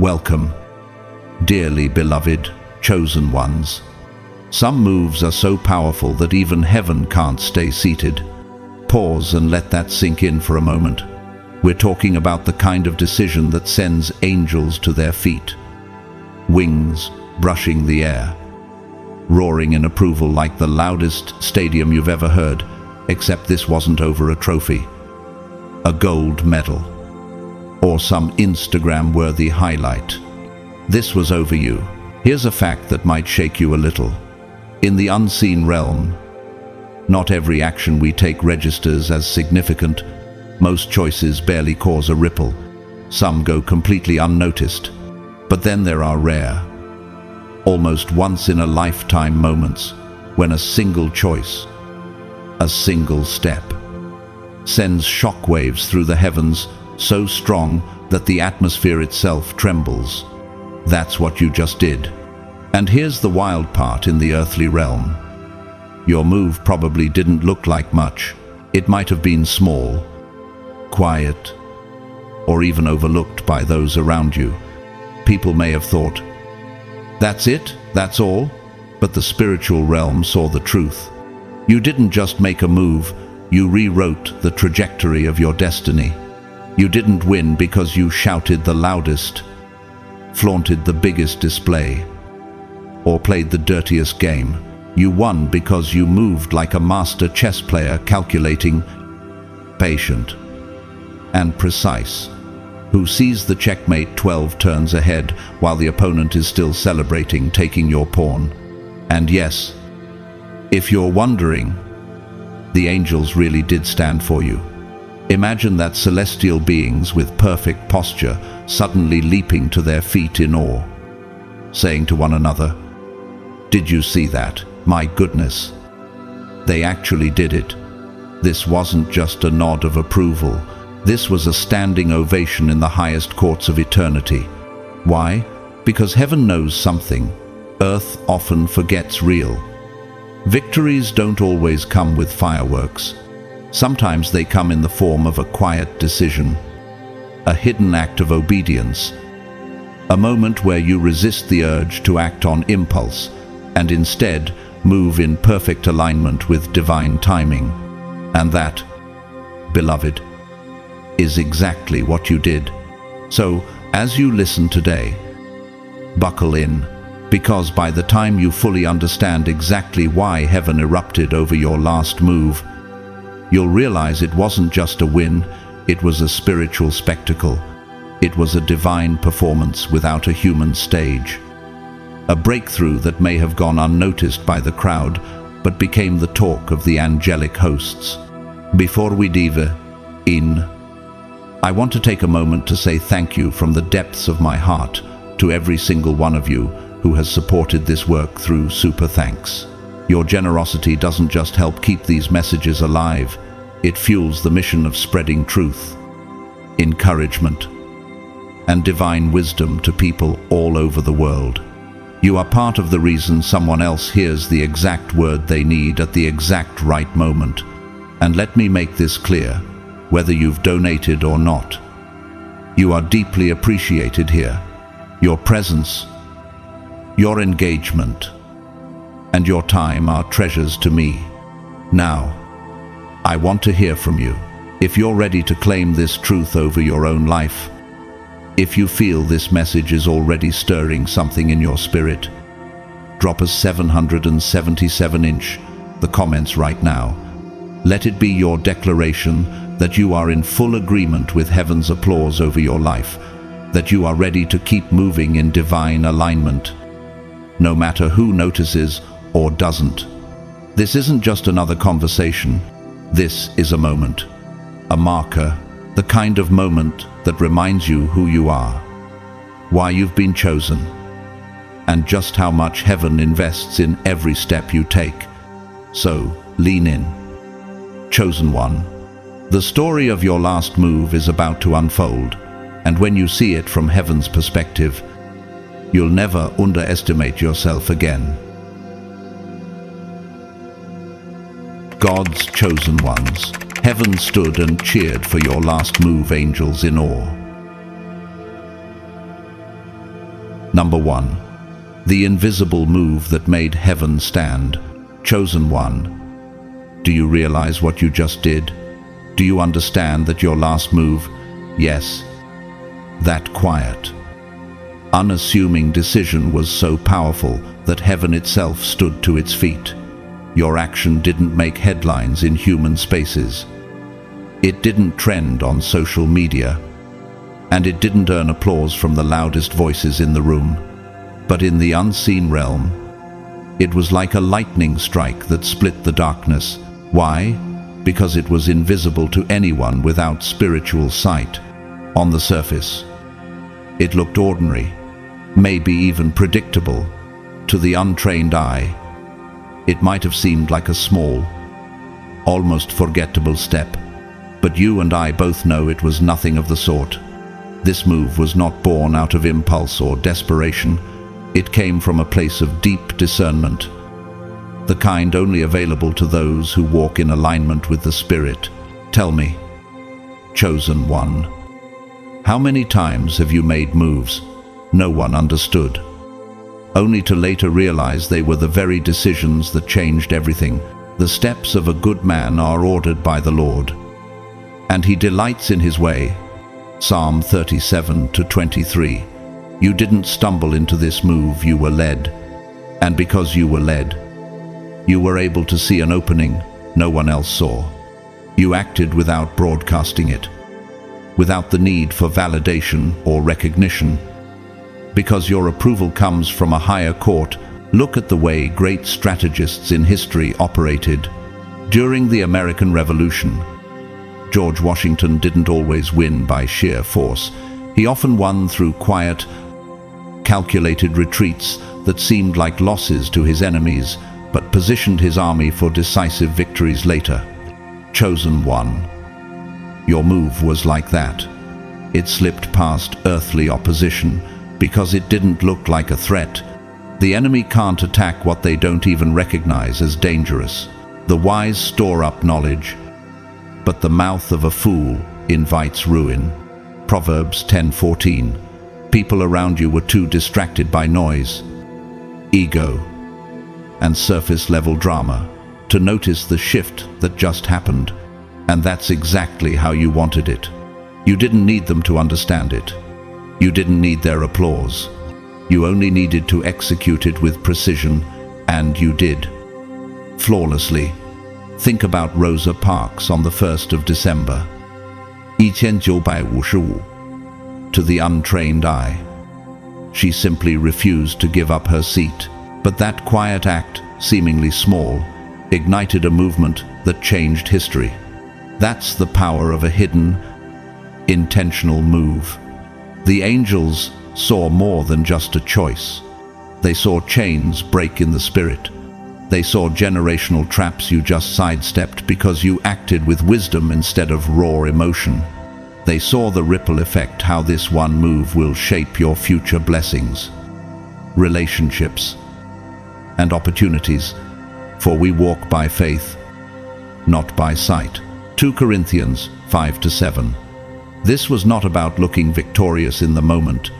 Welcome, dearly beloved, chosen ones. Some moves are so powerful that even heaven can't stay seated. Pause and let that sink in for a moment. We're talking about the kind of decision that sends angels to their feet. Wings brushing the air, roaring in approval like the loudest stadium you've ever heard, except this wasn't over a trophy, a gold medal, or some Instagram-worthy highlight. This was over you. Here's a fact that might shake you a little. In the unseen realm, not every action we take registers as significant. Most choices barely cause a ripple. Some go completely unnoticed. But then there are rare, almost once-in-a-lifetime moments when a single choice, a single step, sends shockwaves through the heavens so strong that the atmosphere itself trembles. That's what you just did. And here's the wild part in the earthly realm. Your move probably didn't look like much. It might have been small, quiet, or even overlooked by those around you. People may have thought, "That's it? That's all?" But the spiritual realm saw the truth. You didn't just make a move, you rewrote the trajectory of your destiny. You didn't win because you shouted the loudest, flaunted the biggest display, or played the dirtiest game. You won because you moved like a master chess player, calculating, patient, and precise, who sees the checkmate 12 turns ahead while the opponent is still celebrating taking your pawn. And yes, if you're wondering, the angels really did stand for you. Imagine that celestial beings with perfect posture suddenly leaping to their feet in awe, saying to one another, "Did you see that? My goodness." They actually did it. This wasn't just a nod of approval. This was a standing ovation in the highest courts of eternity. Why? Because heaven knows something earth often forgets real. Victories don't always come with fireworks. Sometimes they come in the form of a quiet decision, a hidden act of obedience, a moment where you resist the urge to act on impulse and instead move in perfect alignment with divine timing. And that, beloved, is exactly what you did. So, as you listen today, buckle in, because by the time you fully understand exactly why heaven erupted over your last move, you'll realize it wasn't just a win, it was a spiritual spectacle. It was a divine performance without a human stage. A breakthrough that may have gone unnoticed by the crowd, but became the talk of the angelic hosts. Before we dive in, I want to take a moment to say thank you from the depths of my heart to every single one of you who has supported this work through Super Thanks. Your generosity doesn't just help keep these messages alive, it fuels the mission of spreading truth, encouragement, and divine wisdom to people all over the world. You are part of the reason someone else hears the exact word they need at the exact right moment. And let me make this clear, whether you've donated or not, you are deeply appreciated here. Your presence, your engagement, and your time are treasures to me. Now, I want to hear from you. If you're ready to claim this truth over your own life, if you feel this message is already stirring something in your spirit, drop a 777-inch the comments right now. Let it be your declaration that you are in full agreement with heaven's applause over your life, that you are ready to keep moving in divine alignment, no matter who notices or doesn't. This isn't just another conversation. This is a moment, a marker, the kind of moment that reminds you who you are, why you've been chosen, and just how much heaven invests in every step you take. So, lean in. Chosen one, the story of your last move is about to unfold, and when you see it from heaven's perspective, you'll never underestimate yourself again. God's chosen ones, heaven stood and cheered for your last move, angels in awe. Number 1. The invisible move that made heaven stand. Chosen one. Do you realize what you just did? Do you understand that your last move, yes, that quiet, unassuming decision was so powerful that heaven itself stood to its feet? Your action didn't make headlines in human spaces. It didn't trend on social media. And it didn't earn applause from the loudest voices in the room. But in the unseen realm, it was like a lightning strike that split the darkness. Why? Because it was invisible to anyone without spiritual sight. On the surface, it looked ordinary, maybe even predictable. To the untrained eye, it might have seemed like a small, almost forgettable step. But you and I both know it was nothing of the sort. This move was not born out of impulse or desperation. It came from a place of deep discernment, the kind only available to those who walk in alignment with the Spirit. Tell me, chosen one, how many times have you made moves no one understood, only to later realize they were the very decisions that changed everything? The steps of a good man are ordered by the Lord, and he delights in his way. Psalm 37:23. You didn't stumble into this move, you were led. And because you were led, you were able to see an opening no one else saw. You acted without broadcasting it, without the need for validation or recognition. Because your approval comes from a higher court. Look at the way great strategists in history operated. During the American Revolution, George Washington didn't always win by sheer force. He often won through quiet, calculated retreats that seemed like losses to his enemies, but positioned his army for decisive victories later. Chosen one. Your move was like that. It slipped past earthly opposition because it didn't look like a threat. The enemy can't attack what they don't even recognize as dangerous. The wise store up knowledge, but the mouth of a fool invites ruin. Proverbs 10:14. People around you were too distracted by noise, ego, and surface-level drama to notice the shift that just happened. And that's exactly how you wanted it. You didn't need them to understand it. You didn't need their applause. You only needed to execute it with precision, and you did. Flawlessly. Think about Rosa Parks on the 1st of December. 1955. To the untrained eye, she simply refused to give up her seat. But that quiet act, seemingly small, ignited a movement that changed history. That's the power of a hidden, intentional move. The angels saw more than just a choice. They saw chains break in the spirit. They saw generational traps you just sidestepped because you acted with wisdom instead of raw emotion. They saw the ripple effect, how this one move will shape your future blessings, relationships, and opportunities. For we walk by faith, not by sight. 2 Corinthians 5-7. This was not about looking victorious in the moment.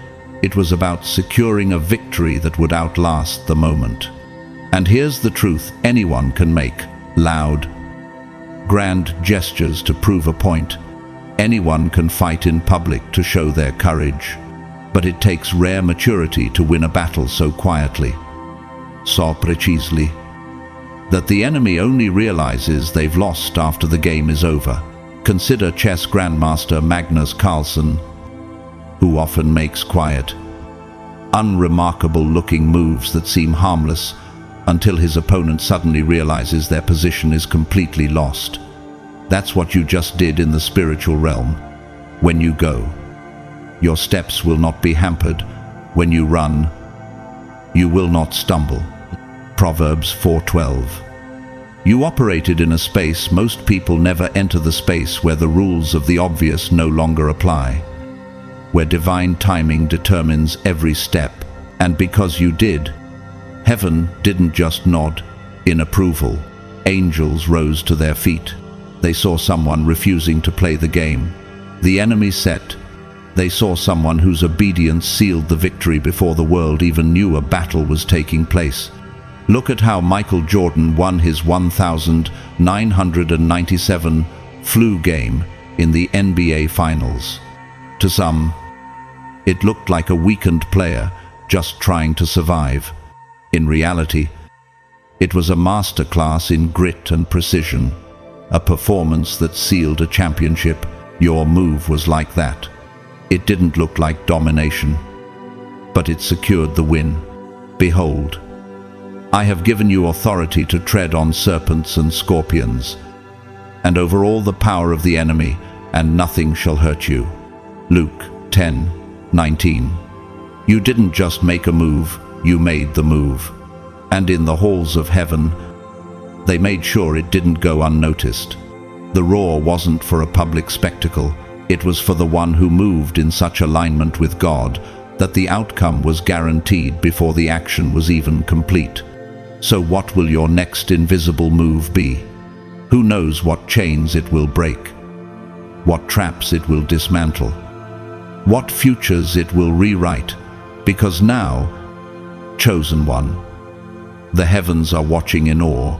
It was about securing a victory that would outlast the moment. And here's the truth anyone can make: loud, grand gestures to prove a point. Anyone can fight in public to show their courage. But it takes rare maturity to win a battle so quietly, so precisely, that the enemy only realizes they've lost after the game is over. Consider chess grandmaster Magnus Carlsen, who often makes quiet, unremarkable-looking moves that seem harmless until his opponent suddenly realizes their position is completely lost. That's what you just did in the spiritual realm. When you go, your steps will not be hampered. When you run, you will not stumble. Proverbs 4:12. You operated in a space most people never enter, the space where the rules of the obvious no longer apply, where divine timing determines every step. And because you did, heaven didn't just nod in approval. Angels rose to their feet. They saw someone refusing to play the game. The enemy set They saw someone whose obedience sealed the victory before the world even knew a battle was taking place. Look at how Michael Jordan won his 1997 flu game in the NBA Finals. To some, it looked like a weakened player just trying to survive. In reality, it was a masterclass in grit and precision, a performance that sealed a championship. Your move was like that. It didn't look like domination, but it secured the win. Behold, I have given you authority to tread on serpents and scorpions, and over all the power of the enemy, and nothing shall hurt you. Luke 10:19. You didn't just make a move, you made the move. And in the halls of heaven, they made sure it didn't go unnoticed. The roar wasn't for a public spectacle. It was for the one who moved in such alignment with God that the outcome was guaranteed before the action was even complete. So what will your next invisible move be? Who knows what chains it will break, what traps it will dismantle, what futures it will rewrite, because now, chosen one, the heavens are watching in awe.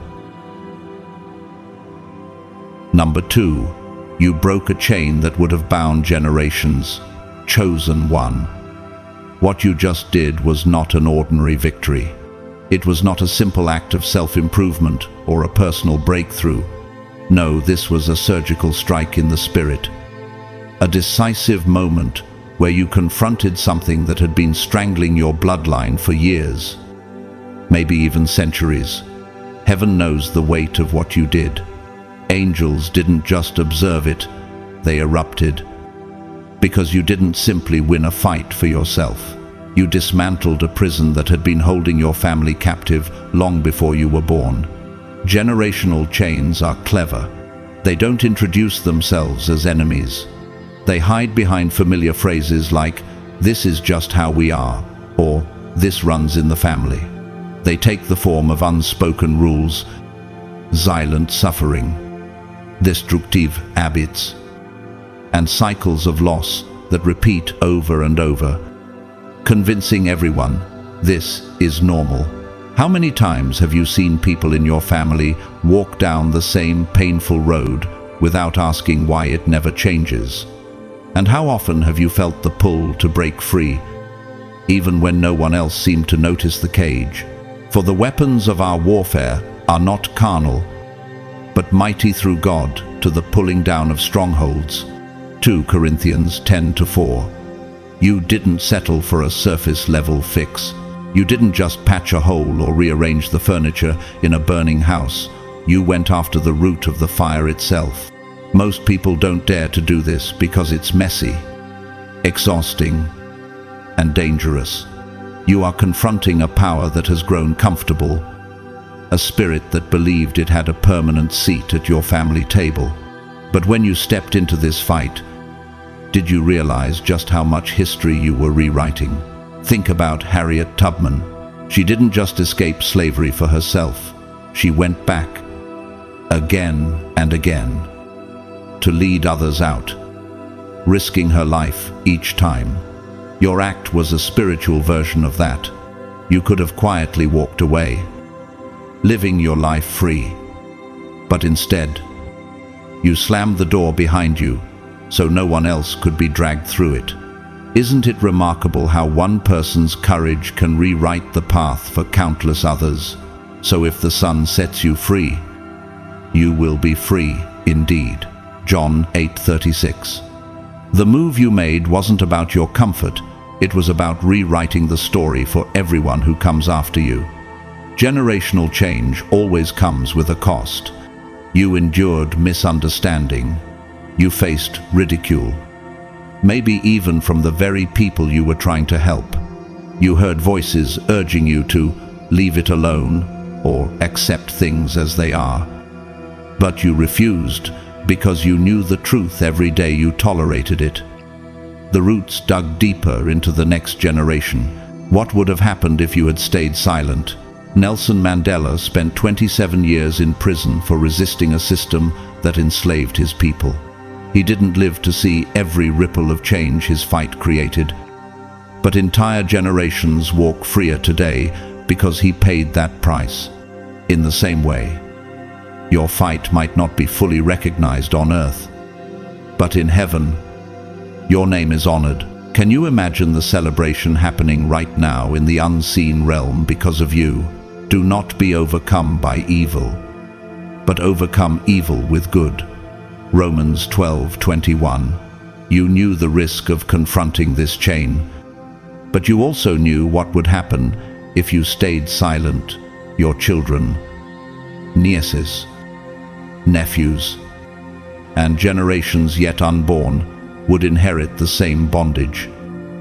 Number 2. You broke a chain that would have bound generations. Chosen one. What you just did was not an ordinary victory. It was not a simple act of self-improvement or a personal breakthrough. No, this was a surgical strike in the spirit. A decisive moment where you confronted something that had been strangling your bloodline for years, maybe even centuries. Heaven knows the weight of what you did. Angels didn't just observe it, they erupted. Because you didn't simply win a fight for yourself. You dismantled a prison that had been holding your family captive long before you were born. Generational chains are clever. They don't introduce themselves as enemies. They hide behind familiar phrases like, "This is just how we are," or "This runs in the family." They take the form of unspoken rules, silent suffering, destructive habits, and cycles of loss that repeat over and over, convincing everyone this is normal. How many times have you seen people in your family walk down the same painful road without asking why it never changes? And how often have you felt the pull to break free, even when no one else seemed to notice the cage? For the weapons of our warfare are not carnal, but mighty through God to the pulling down of strongholds. 2 Corinthians 10:4. You didn't settle for a surface-level fix. You didn't just patch a hole or rearrange the furniture in a burning house. You went after the root of the fire itself. Most people don't dare to do this because it's messy, exhausting, and dangerous. You are confronting a power that has grown comfortable, a spirit that believed it had a permanent seat at your family table. But when you stepped into this fight, did you realize just how much history you were rewriting? Think about Harriet Tubman. She didn't just escape slavery for herself. She went back, again and again, to lead others out, risking her life each time. Your act was a spiritual version of that. You could have quietly walked away, living your life free. But instead, you slammed the door behind you so no one else could be dragged through it. Isn't it remarkable how one person's courage can rewrite the path for countless others? So if the Son sets you free, you will be free indeed. John 8:36. The move you made wasn't about your comfort, it was about rewriting the story for everyone who comes after you. Generational change always comes with a cost. You endured misunderstanding. You faced ridicule. Maybe even from the very people you were trying to help. You heard voices urging you to leave it alone or accept things as they are. But you refused because you knew the truth every day you tolerated it. The roots dug deeper into the next generation. What would have happened if you had stayed silent? Nelson Mandela spent 27 years in prison for resisting a system that enslaved his people. He didn't live to see every ripple of change his fight created. But entire generations walk freer today because he paid that price. In the same way, your fight might not be fully recognized on earth, but in heaven, your name is honored. Can you imagine the celebration happening right now in the unseen realm because of you? Do not be overcome by evil, but overcome evil with good. Romans 12:21. You knew the risk of confronting this chain, but you also knew what would happen if you stayed silent. Your children, nieces, nephews, and generations yet unborn would inherit the same bondage.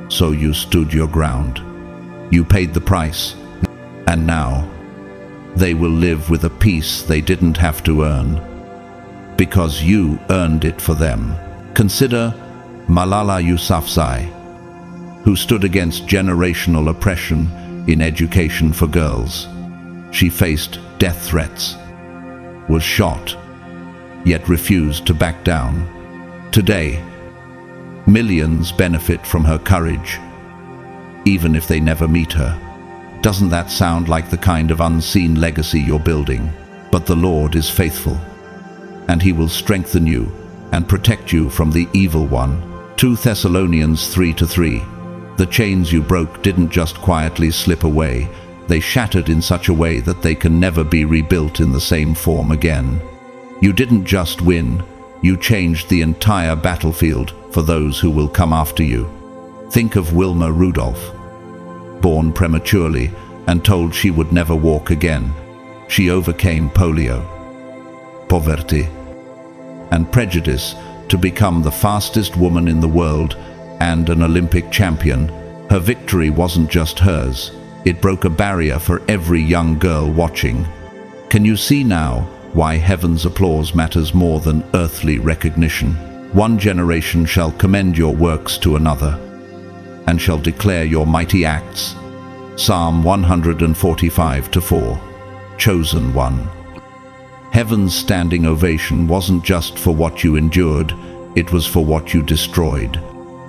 So you stood your ground. You paid the price, and now they will live with a peace they didn't have to earn, because you earned it for them. Consider Malala Yousafzai, who stood against generational oppression in education for girls. She faced death threats, was shot, yet refused to back down. Today, millions benefit from her courage, even if they never meet her. Doesn't that sound like the kind of unseen legacy you're building? But the Lord is faithful, and he will strengthen you and protect you from the evil one. 2 Thessalonians 3:3. The chains you broke didn't just quietly slip away, they shattered in such a way that they can never be rebuilt in the same form again. You didn't just win, you changed the entire battlefield for those who will come after you. Think of Wilma Rudolph, born prematurely and told she would never walk again. She overcame polio, poverty, and prejudice to become the fastest woman in the world and an Olympic champion. Her victory wasn't just hers, it broke a barrier for every young girl watching. Can you see now why heaven's applause matters more than earthly recognition? One generation shall commend your works to another, and shall declare your mighty acts. Psalm 145:4. Chosen one. Heaven's standing ovation wasn't just for what you endured, it was for what you destroyed.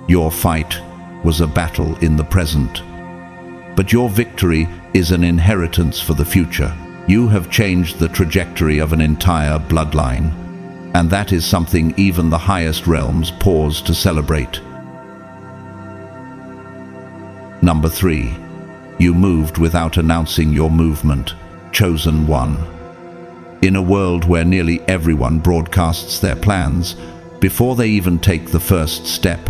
Your fight was a battle in the present, but your victory is an inheritance for the future. You have changed the trajectory of an entire bloodline, and that is something even the highest realms pause to celebrate. Number 3. You moved without announcing your movement. Chosen one. In a world where nearly everyone broadcasts their plans before they even take the first step,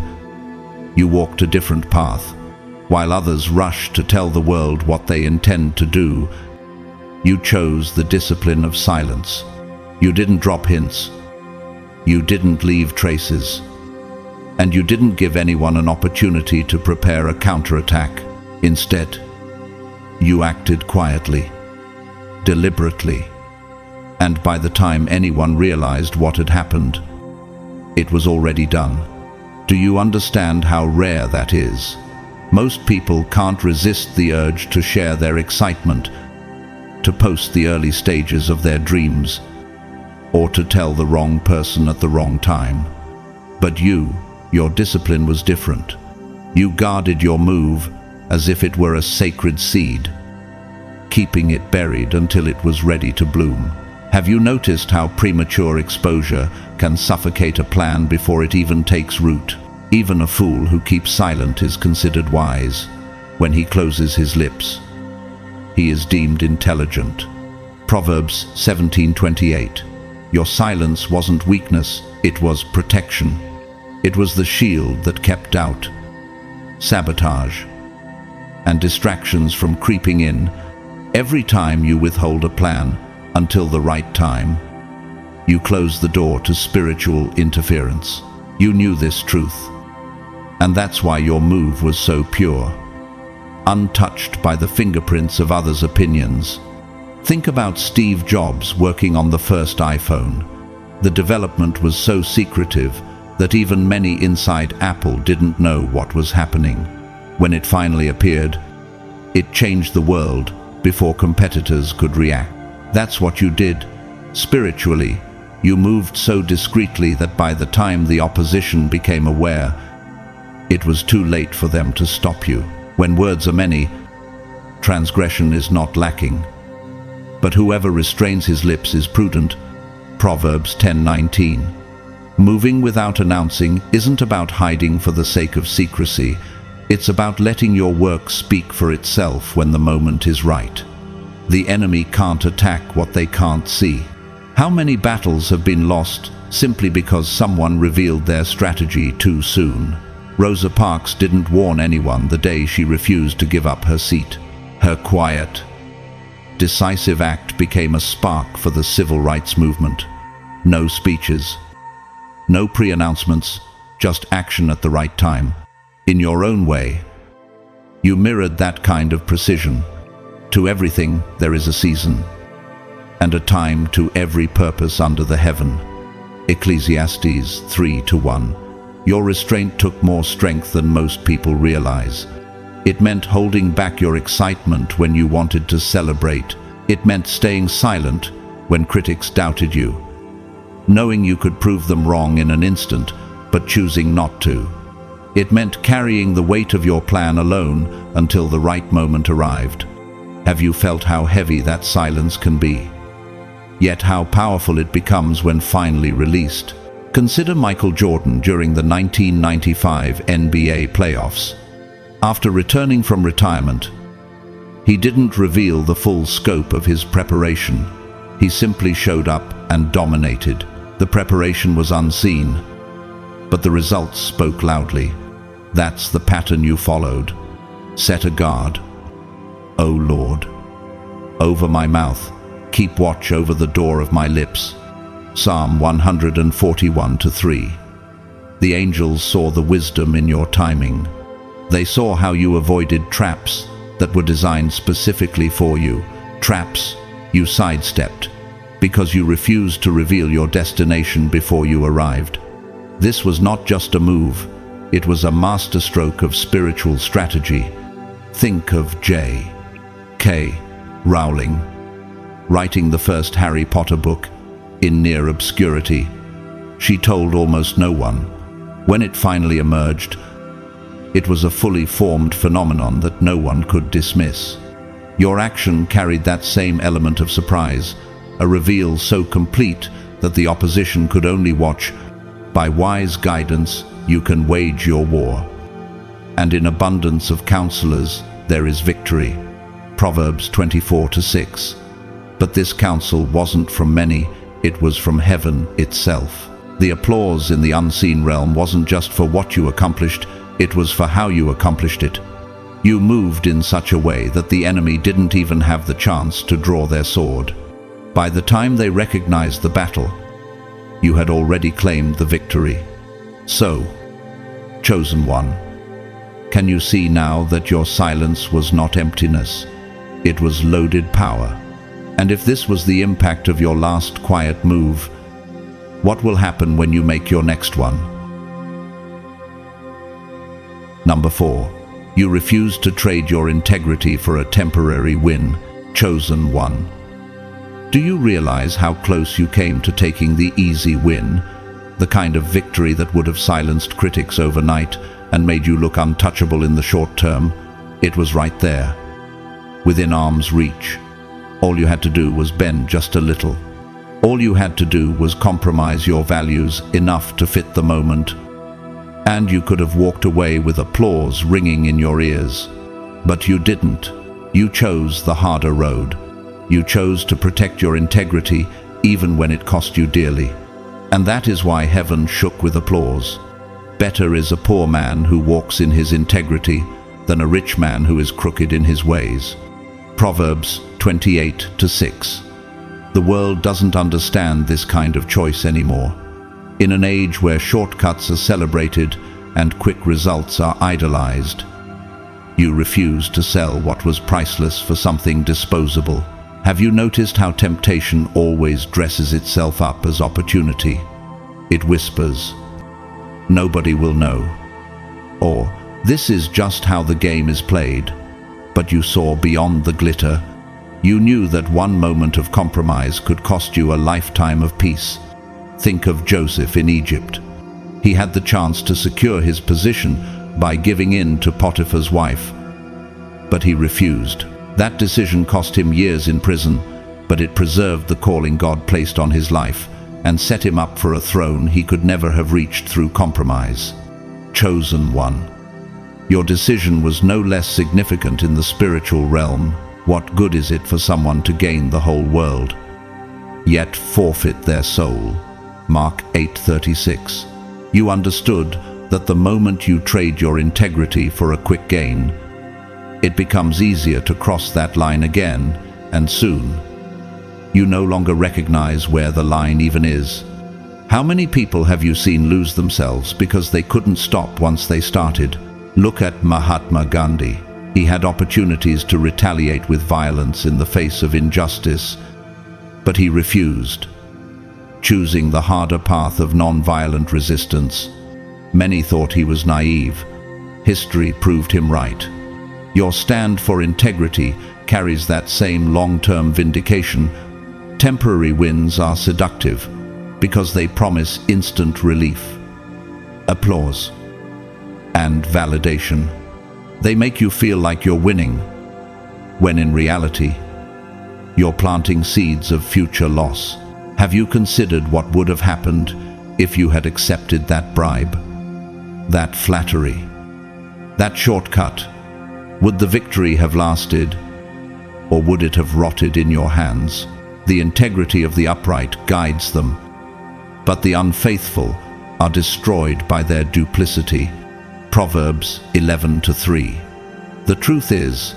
you walked a different path. While others rush to tell the world what they intend to do, you chose the discipline of silence. You didn't drop hints. You didn't leave traces. And you didn't give anyone an opportunity to prepare a counterattack. Instead, you acted quietly, deliberately, and by the time anyone realized what had happened, it was already done. Do you understand how rare that is? Most people can't resist the urge to share their excitement, to post the early stages of their dreams, or to tell the wrong person at the wrong time. But your discipline was different. You guarded your move as if it were a sacred seed, keeping it buried until it was ready to bloom. Have you noticed how premature exposure can suffocate a plan before it even takes root? Even a fool who keeps silent is considered wise. When he closes his lips, he is deemed intelligent. Proverbs 17:28. Your silence wasn't weakness, it was protection. It was the shield that kept doubt, sabotage, and distractions from creeping in. Every time you withhold a plan until the right time, you close the door to spiritual interference. You knew this truth, and that's why your move was so pure, untouched by the fingerprints of others' opinions. Think about Steve Jobs working on the first iPhone. The development was so secretive that even many inside Apple didn't know what was happening. When it finally appeared, it changed the world before competitors could react. That's what you did, spiritually, You moved so discreetly that by the time the opposition became aware, it was too late for them to stop you. When words are many, transgression is not lacking. But whoever restrains his lips is prudent. Proverbs 10:19. Moving without announcing isn't about hiding for the sake of secrecy. It's about letting your work speak for itself when the moment is right. The enemy can't attack what they can't see. How many battles have been lost simply because someone revealed their strategy too soon? Rosa Parks didn't warn anyone the day she refused to give up her seat. Her quiet, decisive act became a spark for the civil rights movement. No speeches, no pre-announcements, just action at the right time. In your own way, you mirrored that kind of precision. To everything there is a season, and a time to every purpose under the heaven. Ecclesiastes 3:1. Your restraint took more strength than most people realize. It meant holding back your excitement when you wanted to celebrate. It meant staying silent when critics doubted you, knowing you could prove them wrong in an instant, but choosing not to. It meant carrying the weight of your plan alone until the right moment arrived. Have you felt how heavy that silence can be? Yet how powerful it becomes when finally released. Consider Michael Jordan during the 1995 NBA playoffs. After returning from retirement, he didn't reveal the full scope of his preparation. He simply showed up and dominated. The preparation was unseen, but the results spoke loudly. That's the pattern you followed. Set a guard. O Lord, over my mouth, keep watch over the door of my lips. Psalm 141:3. The angels saw the wisdom in your timing. They saw how you avoided traps that were designed specifically for you. Traps you sidestepped because you refused to reveal your destination before you arrived. This was not just a move, it was a masterstroke of spiritual strategy. Think of J.K. Rowling, writing the first Harry Potter book in near obscurity. She told almost no one. When it finally emerged, it was a fully formed phenomenon that no one could dismiss. Your action carried that same element of surprise, a reveal so complete that the opposition could only watch. By wise guidance, you can wage your war. And in abundance of counselors, there is victory. Proverbs 24:6. But this counsel wasn't from many, it was from heaven itself. The applause in the unseen realm wasn't just for what you accomplished, it was for how you accomplished it. You moved in such a way that the enemy didn't even have the chance to draw their sword. By the time they recognized the battle, you had already claimed the victory. So, chosen one, can you see now that your silence was not emptiness? It was loaded power. And if this was the impact of your last quiet move, what will happen when you make your next one? Number 4. You refused to trade your integrity for a temporary win. Chosen one. Do you realize how close you came to taking the easy win? The kind of victory that would have silenced critics overnight and made you look untouchable in the short term? It was right there, within arm's reach. All you had to do was bend just a little. All you had to do was compromise your values enough to fit the moment. And you could have walked away with applause ringing in your ears. But you didn't. You chose the harder road. You chose to protect your integrity even when it cost you dearly. And that is why heaven shook with applause. Better is a poor man who walks in his integrity than a rich man who is crooked in his ways. Proverbs 28:6. The world doesn't understand this kind of choice anymore. In an age where shortcuts are celebrated and quick results are idolized, you refuse to sell what was priceless for something disposable. Have you noticed how temptation always dresses itself up as opportunity? It whispers, "Nobody will know," or "This is just how the game is played." But you saw beyond the glitter. You knew that one moment of compromise could cost you a lifetime of peace. Think of Joseph in Egypt. He had the chance to secure his position by giving in to Potiphar's wife, but he refused. That decision cost him years in prison, but it preserved the calling God placed on his life and set him up for a throne he could never have reached through compromise. Chosen one. Your decision was no less significant in the spiritual realm. What good is it for someone to gain the whole world, yet forfeit their soul? Mark 8:36. You understood that the moment you trade your integrity for a quick gain, it becomes easier to cross that line again, and soon, you no longer recognize where the line even is. How many people have you seen lose themselves because they couldn't stop once they started? Look at Mahatma Gandhi. He had opportunities to retaliate with violence in the face of injustice, but he refused, choosing the harder path of non-violent resistance. Many thought he was naive. History proved him right. Your stand for integrity carries that same long-term vindication. Temporary wins are seductive because they promise instant relief, applause, and validation. They make you feel like you're winning, when in reality, you're planting seeds of future loss. Have you considered what would have happened if you had accepted that bribe, that flattery, that shortcut? Would the victory have lasted, or would it have rotted in your hands? The integrity of the upright guides them, but the unfaithful are destroyed by their duplicity. Proverbs 11:3. The truth is,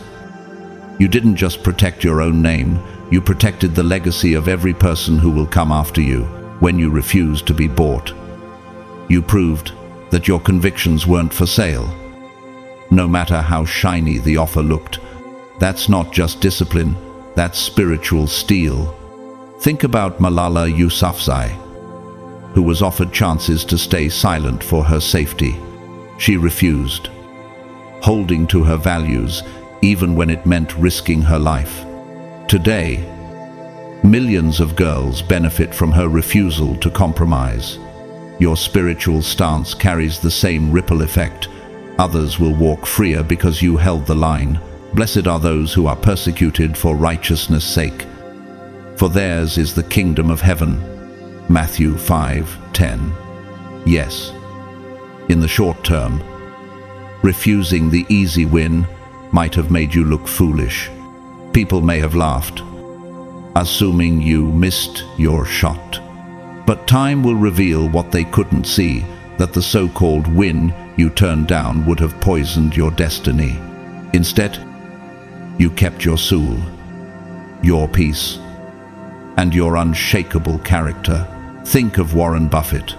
you didn't just protect your own name, you protected the legacy of every person who will come after you. When you refused to be bought, you proved that your convictions weren't for sale. No matter how shiny the offer looked, that's not just discipline, that's spiritual steel. Think about Malala Yousafzai, who was offered chances to stay silent for her safety. She refused, holding to her values even when it meant risking her life. Today, millions of girls benefit from her refusal to compromise. Your spiritual stance carries the same ripple effect. Others will walk freer because you held the line. Blessed are those who are persecuted for righteousness' sake, for theirs is the kingdom of heaven. Matthew 5:10. Yes, in the short term, refusing the easy win might have made you look foolish. People may have laughed, assuming you missed your shot. But time will reveal what they couldn't see, that the so-called win you turned down would have poisoned your destiny. Instead, you kept your soul, your peace, and your unshakable character. Think of Warren Buffett,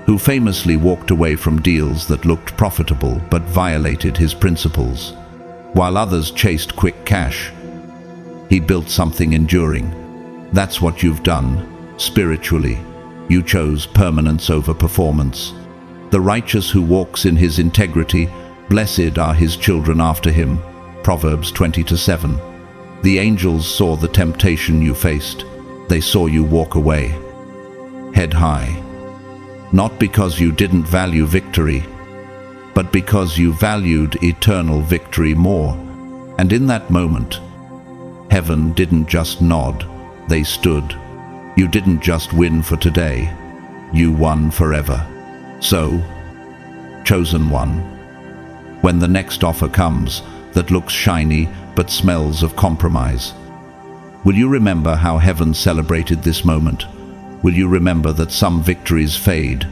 who famously walked away from deals that looked profitable but violated his principles. While others chased quick cash, he built something enduring. That's what you've done spiritually. You chose permanence over performance. The righteous who walks in his integrity, blessed are his children after him. Proverbs 20:7. The angels saw the temptation you faced. They saw you walk away, head high, not because you didn't value victory, but because you valued eternal victory more. And in that moment, heaven didn't just nod, they stood. You didn't just win for today, you won forever. So, chosen one, when the next offer comes that looks shiny but smells of compromise, will you remember how heaven celebrated this moment? Will you remember that some victories fade,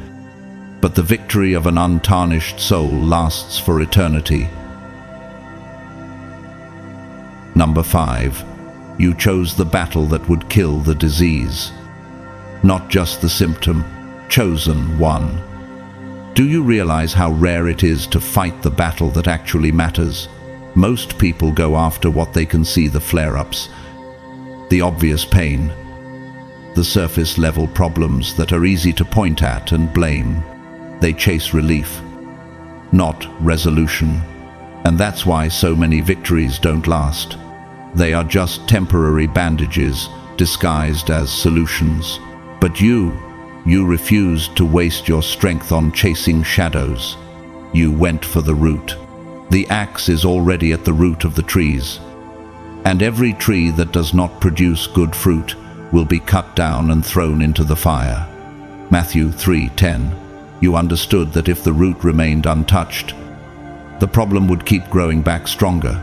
but the victory of an untarnished soul lasts for eternity? Number 5. You chose the battle that would kill the disease, not just the symptom. Chosen one. Do you realize how rare it is to fight the battle that actually matters? Most people go after what they can see: the flare-ups, the obvious pain, the surface-level problems that are easy to point at and blame. They chase relief, not resolution. And that's why so many victories don't last. They are just temporary bandages disguised as solutions. But you You refused to waste your strength on chasing shadows. You went for the root. The axe is already at the root of the trees, and every tree that does not produce good fruit will be cut down and thrown into the fire. Matthew 3:10. You understood that if the root remained untouched, the problem would keep growing back stronger,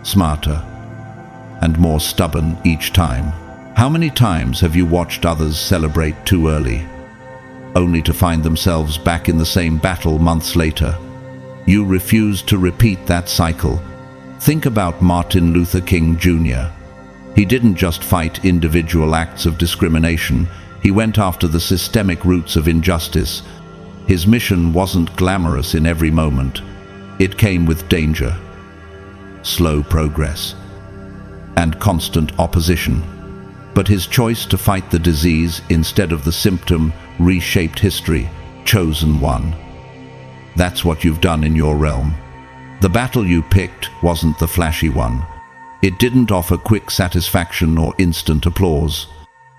smarter, and more stubborn each time. How many times have you watched others celebrate too early, only to find themselves back in the same battle months later? You refuse to repeat that cycle. Think about Martin Luther King Jr. He didn't just fight individual acts of discrimination, he went after the systemic roots of injustice. His mission wasn't glamorous in every moment. It came with danger, slow progress, and constant opposition. But his choice to fight the disease instead of the symptom reshaped history. Chosen one. That's what you've done in your realm. The battle you picked wasn't the flashy one. It didn't offer quick satisfaction or instant applause.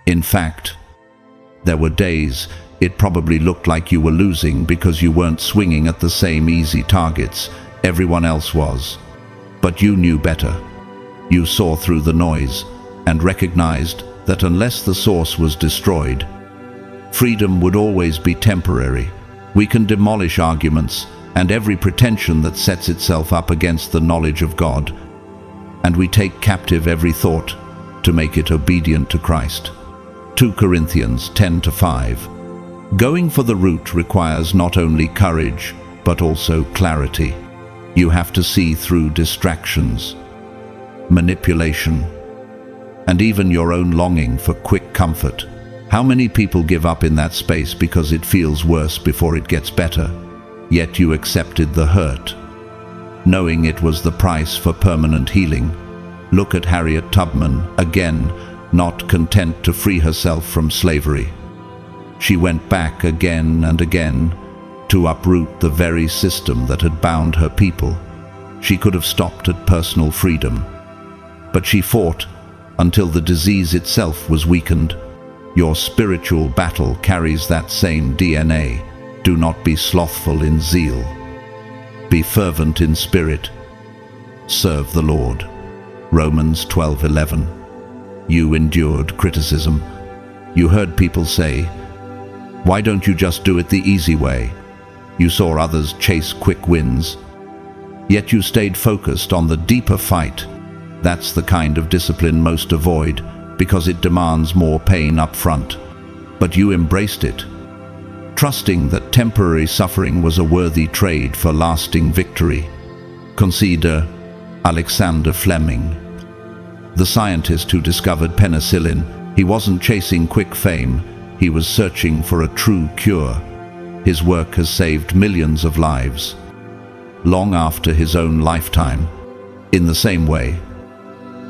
In fact, there were days it probably looked like you were losing because you weren't swinging at the same easy targets everyone else was. But you knew better. You saw through the noise and recognized that unless the source was destroyed, freedom would always be temporary. We can demolish arguments and every pretension that sets itself up against the knowledge of God, and we take captive every thought to make it obedient to Christ. 2 Corinthians 10:5. Going for the root requires not only courage, but also clarity. You have to see through distractions, manipulation, and even your own longing for quick comfort. How many people give up in that space because it feels worse before it gets better? Yet you accepted the hurt, knowing it was the price for permanent healing. Look at Harriet Tubman, again, not content to free herself from slavery. She went back again and again to uproot the very system that had bound her people. She could have stopped at personal freedom, but she fought until the disease itself was weakened. Your spiritual battle carries that same DNA. Do not be slothful in zeal. Be fervent in spirit. Serve the Lord. Romans 12:11. You endured criticism. You heard people say, "Why don't you just do it the easy way?" You saw others chase quick wins. Yet you stayed focused on the deeper fight. That's the kind of discipline most avoid, because it demands more pain up front. But you embraced it, trusting that temporary suffering was a worthy trade for lasting victory. Consider Alexander Fleming, the scientist who discovered penicillin. He wasn't chasing quick fame, he was searching for a true cure. His work has saved millions of lives, long after his own lifetime. In the same way,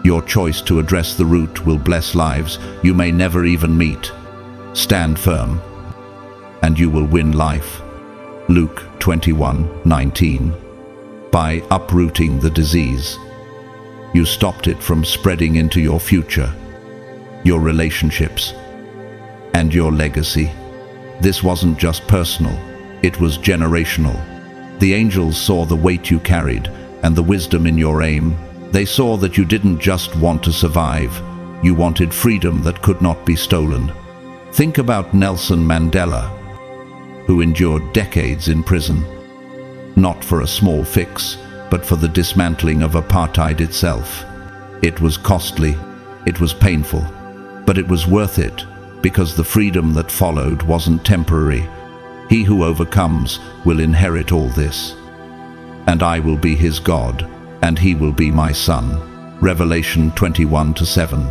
your choice to address the root will bless lives you may never even meet. Stand firm, and you will win life. Luke 21:19. By uprooting the disease, you stopped it from spreading into your future, your relationships, and your legacy. This wasn't just personal, it was generational. The angels saw the weight you carried and the wisdom in your aim. They saw that you didn't just want to survive, you wanted freedom that could not be stolen. Think about Nelson Mandela, who endured decades in prison, not for a small fix, but for the dismantling of apartheid itself. It was costly, it was painful, but it was worth it, because the freedom that followed wasn't temporary. He who overcomes will inherit all this. And I will be his God, and he will be my son. Revelation 21:7.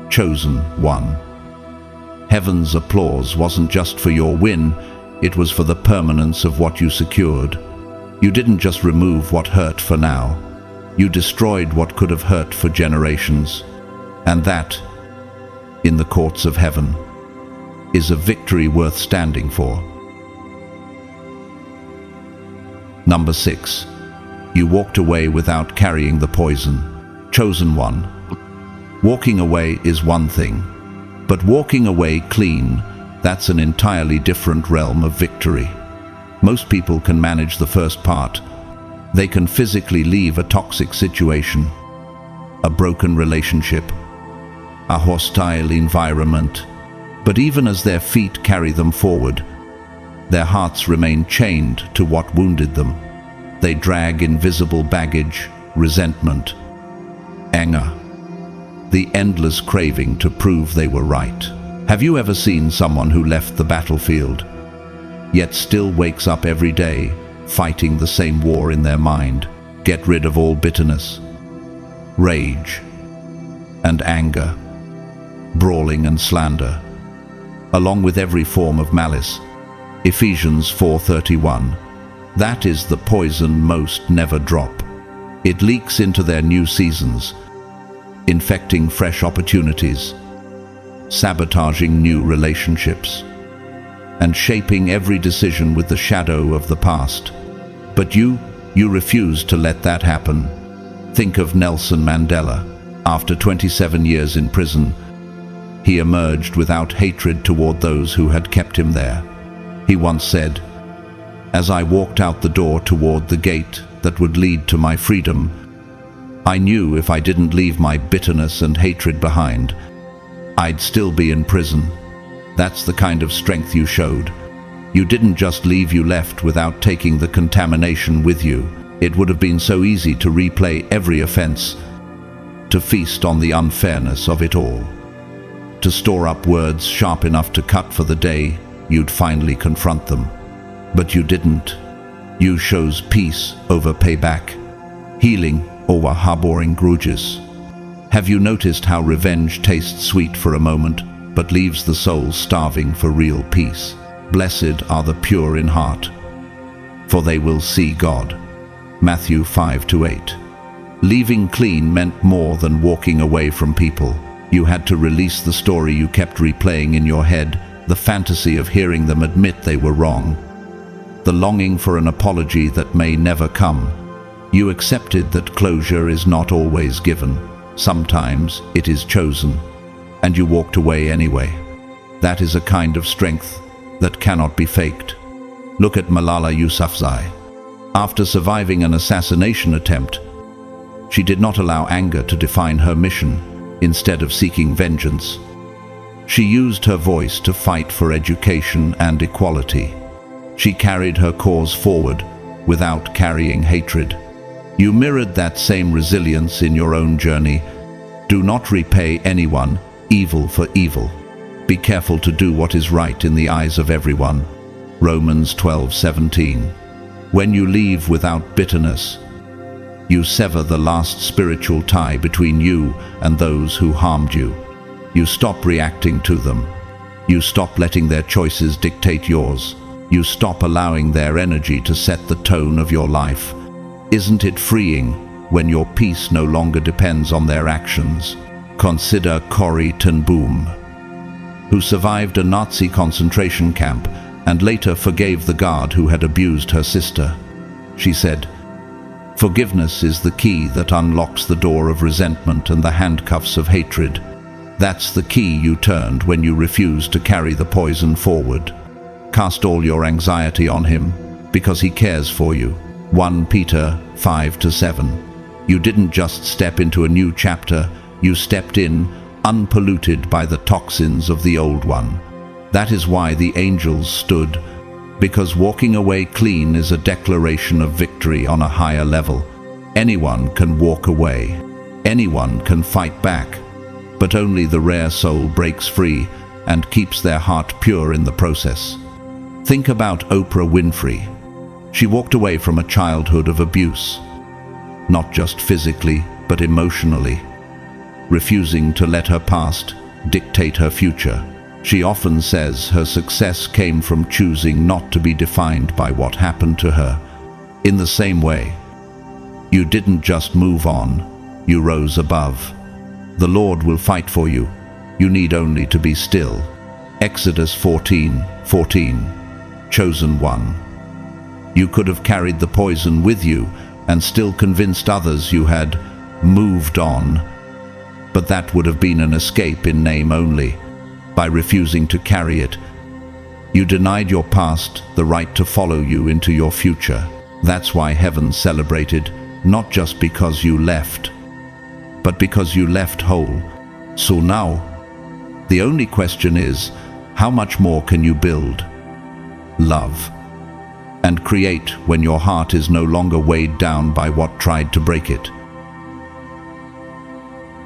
Chosen one. Heaven's applause wasn't just for your win, it was for the permanence of what you secured. You didn't just remove what hurt for now, you destroyed what could have hurt for generations. And that, in the courts of heaven, is a victory worth standing for. Number 6. You walked away without carrying the poison. Chosen one. Walking away is one thing, but walking away clean That's an entirely different realm of victory. Most people can manage the first part. They can physically leave a toxic situation, a broken relationship, a hostile environment. But even as their feet carry them forward, their hearts remain chained to what wounded them. They drag invisible baggage, resentment, anger, the endless craving to prove they were right. Have you ever seen someone who left the battlefield, yet still wakes up every day, fighting the same war in their mind? Get rid of all bitterness, rage, and anger, brawling and slander, along with every form of malice. Ephesians 4:31. That is the poison most never drop. It leaks into their new seasons, infecting fresh opportunities, sabotaging new relationships, and shaping every decision with the shadow of the past. But you refuse to let that happen. Think of Nelson Mandela. After 27 years in prison, he emerged without hatred toward those who had kept him there. He once said, "As I walked out the door toward the gate that would lead to my freedom, I knew if I didn't leave my bitterness and hatred behind, I'd still be in prison." That's the kind of strength you showed. You didn't just leave, you left without taking the contamination with you. It would have been so easy to replay every offense, to feast on the unfairness of it all, to store up words sharp enough to cut for the day you'd finally confront them. But you didn't. You chose peace over payback, healing over harboring grudges. Have you noticed how revenge tastes sweet for a moment, but leaves the soul starving for real peace? Blessed are the pure in heart, for they will see God. Matthew 5-8. Leaving clean meant more than walking away from people. You had to release the story you kept replaying in your head, the fantasy of hearing them admit they were wrong, the longing for an apology that may never come. You accepted that closure is not always given. Sometimes it is chosen, and you walked away anyway. That is a kind of strength that cannot be faked. Look at Malala Yousafzai. After surviving an assassination attempt, she did not allow anger to define her mission. Instead of seeking vengeance, she used her voice to fight for education and equality. She carried her cause forward without carrying hatred. You mirrored that same resilience in your own journey. Do not repay anyone evil for evil. Be careful to do what is right in the eyes of everyone. Romans 12:17. When you leave without bitterness, you sever the last spiritual tie between you and those who harmed you. You stop reacting to them. You stop letting their choices dictate yours. You stop allowing their energy to set the tone of your life. Isn't it freeing when your peace no longer depends on their actions? Consider Corrie ten Boom, who survived a Nazi concentration camp and later forgave the guard who had abused her sister. She said, "Forgiveness is the key that unlocks the door of resentment and the handcuffs of hatred." That's the key you turned when you refused to carry the poison forward. Cast all your anxiety on him, because he cares for you. 1 Peter 5-7. You didn't just step into a new chapter, you stepped in, unpolluted by the toxins of the old one. That is why the angels stood, because walking away clean is a declaration of victory on a higher level. Anyone can walk away. Anyone can fight back. But only the rare soul breaks free and keeps their heart pure in the process. Think about Oprah Winfrey. She walked away from a childhood of abuse, not just physically, but emotionally, refusing to let her past dictate her future. She often says her success came from choosing not to be defined by what happened to her. In the same way, you didn't just move on, you rose above. The Lord will fight for you. You need only to be still. Exodus 14:14. Chosen one. You could have carried the poison with you and still convinced others you had moved on, but that would have been an escape in name only. By refusing to carry it, You denied your past the right to follow you into your future. That's why heaven celebrated, not just because you left, but because you left whole. So now, the only question is, how much more can you build, love, and create when your heart is no longer weighed down by what tried to break it?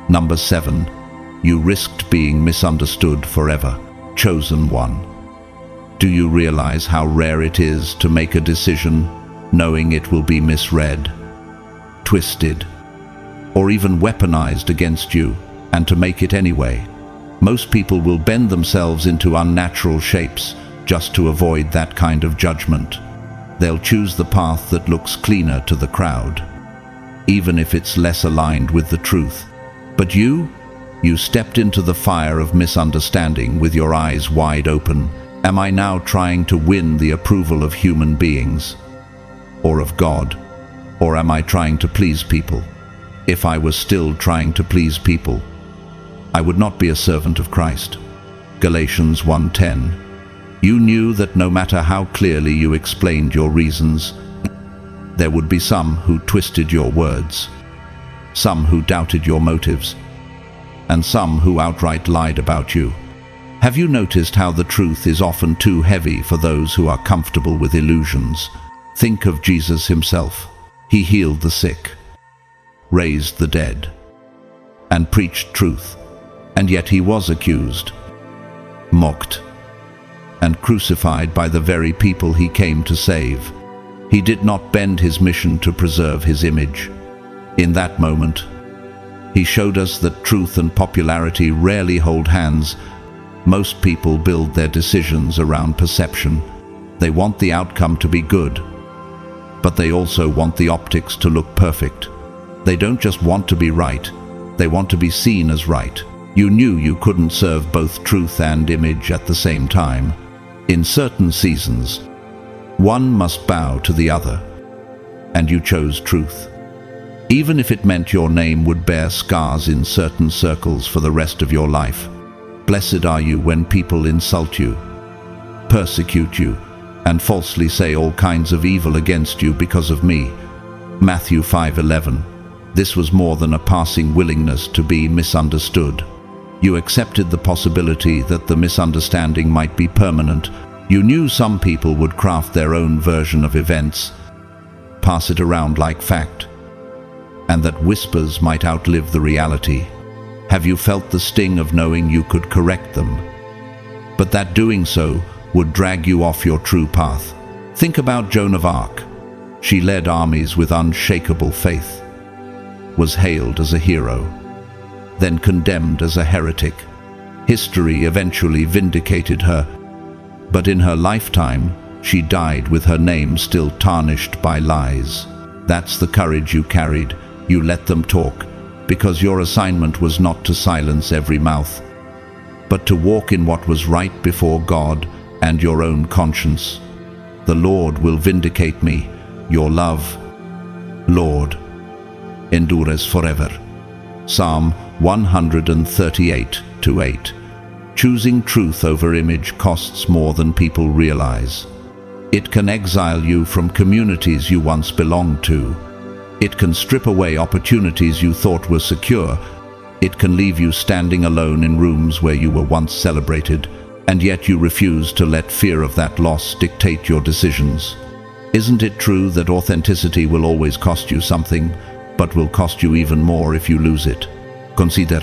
Number 7. You risked being misunderstood forever. Chosen one. Do you realize how rare it is to make a decision knowing it will be misread, twisted, or even weaponized against you, and to make it anyway? Most people will bend themselves into unnatural shapes just to avoid that kind of judgment. They'll choose the path that looks cleaner to the crowd, even if it's less aligned with the truth. But you stepped into the fire of misunderstanding with your eyes wide open. Am I now trying to win the approval of human beings, or of God? Or am I trying to please people? If I was still trying to please people, I would not be a servant of Christ. Galatians 1:10. You knew that no matter how clearly you explained your reasons, there would be some who twisted your words, some who doubted your motives, and some who outright lied about you. Have you noticed how the truth is often too heavy for those who are comfortable with illusions? Think of Jesus himself. He healed the sick, raised the dead, and preached truth. And yet he was accused, mocked, and crucified by the very people he came to save. He did not bend his mission to preserve his image. In that moment, he showed us that truth and popularity rarely hold hands. Most people build their decisions around perception. They want the outcome to be good, but they also want the optics to look perfect. They don't just want to be right, they want to be seen as right. You knew you couldn't serve both truth and image at the same time. In certain seasons, one must bow to the other, and you chose truth, even if it meant your name would bear scars in certain circles for the rest of your life. Blessed are you when people insult you, persecute you, and falsely say all kinds of evil against you because of me. Matthew 5:11. This was more than a passing willingness to be misunderstood. You accepted the possibility that the misunderstanding might be permanent. You knew some people would craft their own version of events, pass it around like fact, and that whispers might outlive the reality. Have you felt the sting of knowing you could correct them, but that doing so would drag you off your true path? Think about Joan of Arc. She led armies with unshakable faith, was hailed as a hero, then condemned as a heretic. History eventually vindicated her, but in her lifetime, she died with her name still tarnished by lies. That's the courage you carried. You let them talk, because your assignment was not to silence every mouth, but to walk in what was right before God and your own conscience. The Lord will vindicate me. Your love, Lord, endures forever. Psalm 138:8. Choosing truth over image costs more than people realize. It can exile you from communities you once belonged to. It can strip away opportunities you thought were secure. It can leave you standing alone in rooms where you were once celebrated, and yet you refuse to let fear of that loss dictate your decisions. Isn't it true that authenticity will always cost you something, but will cost you even more if you lose it? Consider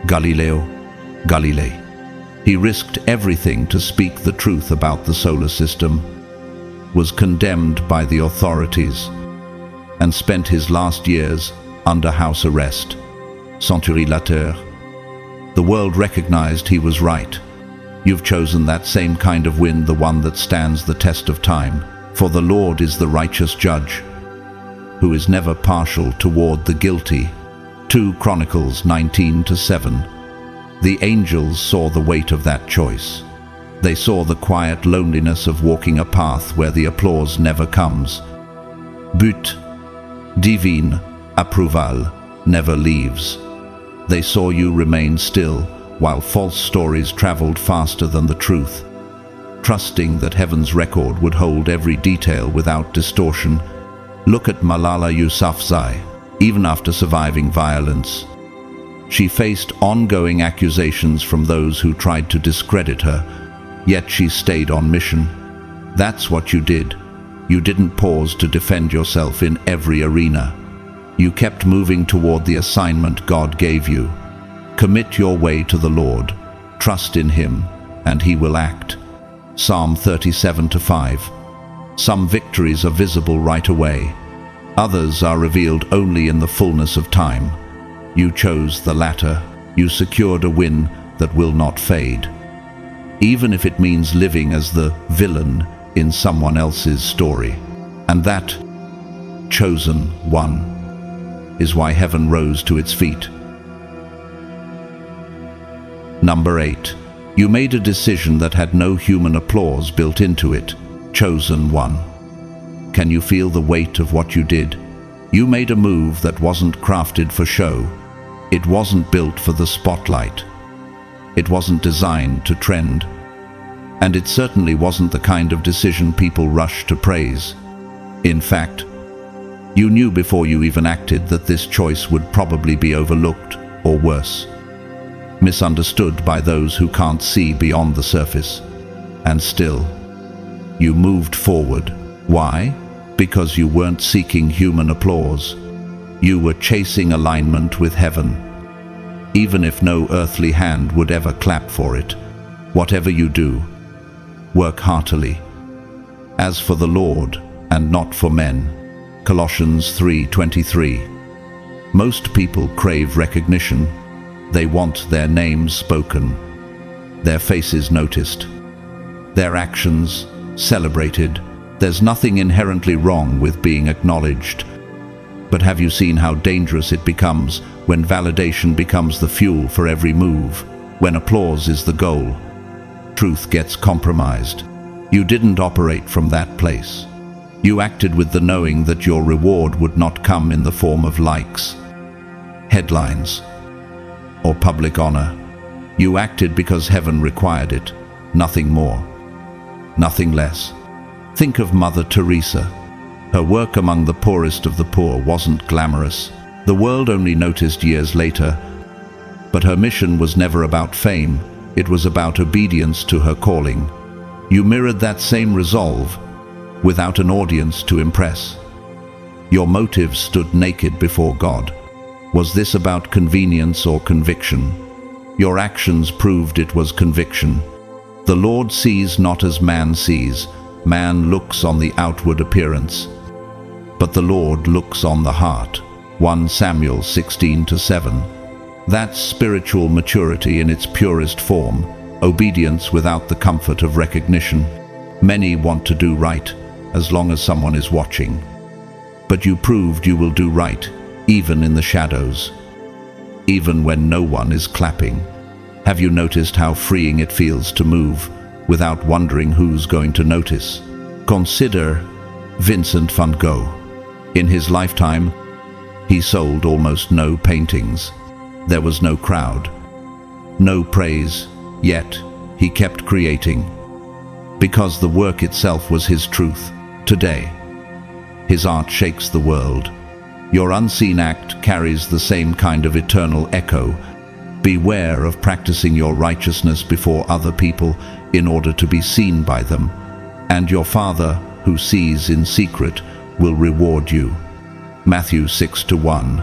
Galileo Galilei. He risked everything to speak the truth about the solar system, was condemned by the authorities, and spent his last years under house arrest. Century later, the world recognized he was right. You've chosen that same kind of win, the one that stands the test of time. For the Lord is the righteous judge, who is never partial toward the guilty. 2 Chronicles 19:7. The angels saw the weight of that choice. They saw the quiet loneliness of walking a path where the applause never comes. But divine approval never leaves. They saw you remain still while false stories traveled faster than the truth. trusting that heaven's record would hold every detail without distortion. Look at Malala Yousafzai. Even after surviving violence, she faced ongoing accusations from those who tried to discredit her, yet she stayed on mission. That's what you did. You didn't pause to defend yourself in every arena. You kept moving toward the assignment God gave you. Commit your way to the Lord. Trust in Him, and He will act. Psalm 37:5. Some victories are visible right away. Others are revealed only in the fullness of time. You chose the latter. You secured a win that will not fade, even if it means living as the villain in someone else's story. And that chosen one is why heaven rose to its feet. Number 8. You made a decision that had no human applause built into it. Chosen one. Can you feel the weight of what you did? You made a move that wasn't crafted for show. It wasn't built for the spotlight. It wasn't designed to trend. And it certainly wasn't the kind of decision people rush to praise. In fact, you knew before you even acted that this choice would probably be overlooked, or worse, misunderstood by those who can't see beyond the surface. And still, you moved forward. Why? Because you weren't seeking human applause. You were chasing alignment with heaven. Even if no earthly hand would ever clap for it, whatever you do, work heartily, as for the Lord and not for men. Colossians 3:23. Most people crave recognition. They want their names spoken, their faces noticed, their actions celebrated. There's nothing inherently wrong with being acknowledged. But have you seen how dangerous it becomes when validation becomes the fuel for every move, when applause is the goal? Truth gets compromised. You didn't operate from that place. You acted with the knowing that your reward would not come in the form of likes, headlines, or public honor. You acted because heaven required it, nothing more, nothing less. Think of Mother Teresa. Her work among the poorest of the poor wasn't glamorous. The world only noticed years later. But her mission was never about fame. It was about obedience to her calling. You mirrored that same resolve, without an audience to impress. Your motives stood naked before God. Was this about convenience or conviction? Your actions proved it was conviction. The Lord sees not as man sees. Man looks on the outward appearance, but the Lord looks on the heart. 1 Samuel 16:7. That's spiritual maturity in its purest form, obedience without the comfort of recognition. Many want to do right, as long as someone is watching. But you proved you will do right, even in the shadows, even when no one is clapping. Have you noticed how freeing it feels to move without wondering who's going to notice? Consider Vincent van Gogh. In his lifetime, he sold almost no paintings. There was no crowd, no praise, yet he kept creating, because the work itself was his truth. Today, his art shakes the world. Your unseen act carries the same kind of eternal echo. Beware of practicing your righteousness before other people in order to be seen by them, and your Father, who sees in secret, will reward you. Matthew 6:1.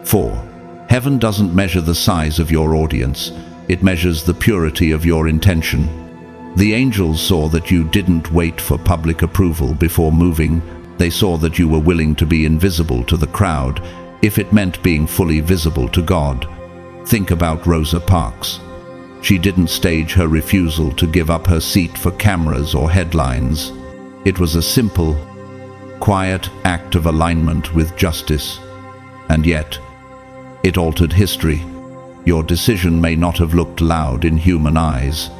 4. Heaven doesn't measure the size of your audience. It measures the purity of your intention. The angels saw that you didn't wait for public approval before moving. They saw that you were willing to be invisible to the crowd if it meant being fully visible to God. Think about Rosa Parks. She didn't stage her refusal to give up her seat for cameras or headlines. It was a simple, quiet act of alignment with justice. And yet, it altered history. Your decision may not have looked loud in human eyes,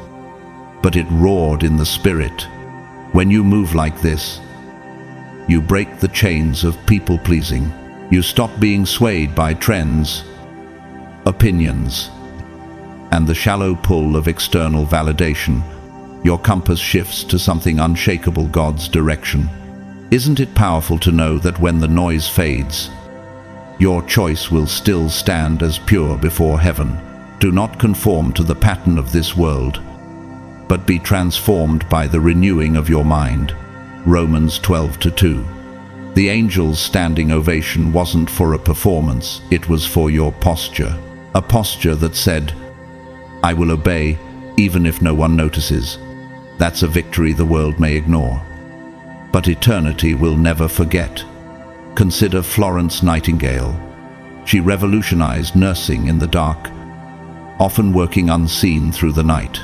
but it roared in the spirit. When you move like this, you break the chains of people-pleasing. You stop being swayed by trends, opinions, and the shallow pull of external validation. Your compass shifts to something unshakable, God's direction. Isn't it powerful to know that when the noise fades, your choice will still stand as pure before heaven? Do not conform to the pattern of this world, but be transformed by the renewing of your mind. Romans 12:2. The angel's standing ovation wasn't for a performance, it was for your posture. A posture that said, I will obey even if no one notices. That's a victory the world may ignore, but eternity will never forget. Consider Florence Nightingale. She revolutionized nursing in the dark, often working unseen through the night,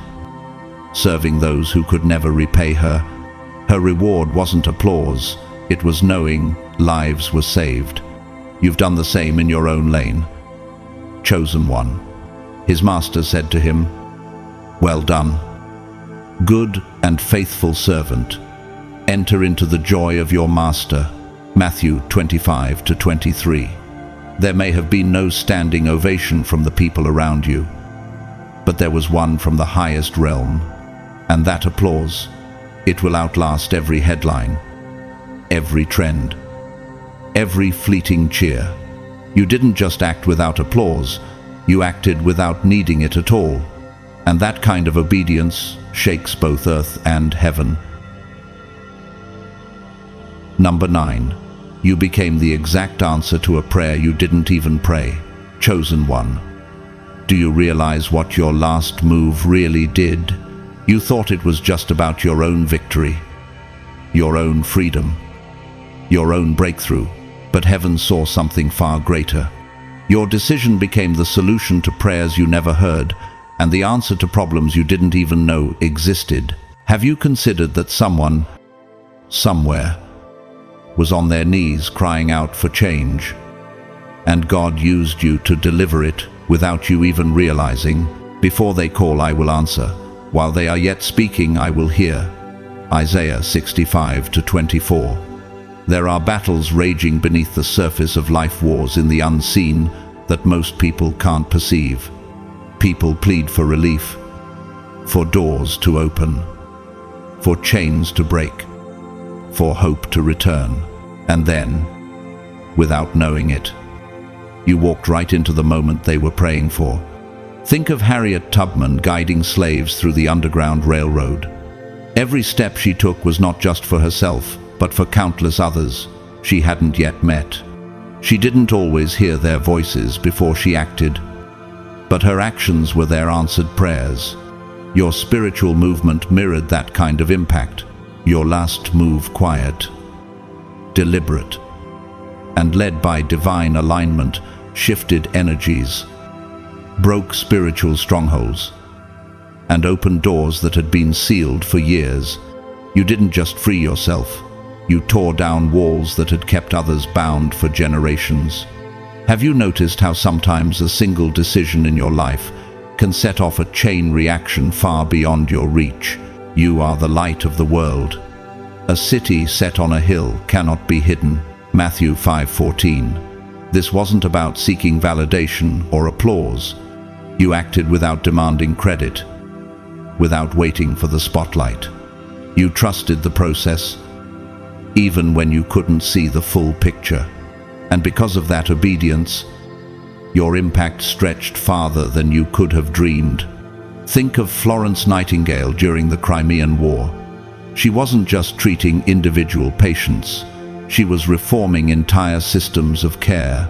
serving those who could never repay her. Her reward wasn't applause, it was knowing lives were saved. You've done the same in your own lane. Chosen one. His master said to him, Well done, good and faithful servant. Enter into the joy of your master. Matthew 25:23. There may have been no standing ovation from the people around you, but there was one from the highest realm, and that applause, it will outlast every headline, every trend, every fleeting cheer. You didn't just act without applause, you acted without needing it at all, and that kind of obedience shakes both earth and heaven. Number 9. You became the exact answer to a prayer you didn't even pray. Chosen one. Do you realize what your last move really did? You thought it was just about your own victory, your own freedom, your own breakthrough, but heaven saw something far greater. Your decision became the solution to prayers you never heard, and the answer to problems you didn't even know existed. Have you considered that someone, somewhere, was on their knees crying out for change, and God used you to deliver it without you even realizing? Before they call, I will answer. While they are yet speaking, I will hear. Isaiah 65:24. There are battles raging beneath the surface of life, wars in the unseen that most people can't perceive. People plead for relief, for doors to open, for chains to break, for hope to return. And then, without knowing it, you walked right into the moment they were praying for. Think of Harriet Tubman guiding slaves through the Underground Railroad. Every step she took was not just for herself, but for countless others she hadn't yet met. She didn't always hear their voices before she acted, but her actions were their answered prayers. Your spiritual movement mirrored that kind of impact. Your last move, quiet, deliberate, and led by divine alignment, shifted energies, broke spiritual strongholds, and opened doors that had been sealed for years. You didn't just free yourself, you tore down walls that had kept others bound for generations. Have you noticed how sometimes a single decision in your life can set off a chain reaction far beyond your reach? You are the light of the world. A city set on a hill cannot be hidden. Matthew 5:14. This wasn't about seeking validation or applause. You acted without demanding credit, without waiting for the spotlight. You trusted the process, even when you couldn't see the full picture. And because of that obedience, your impact stretched farther than you could have dreamed. Think of Florence Nightingale during the Crimean War. She wasn't just treating individual patients, she was reforming entire systems of care,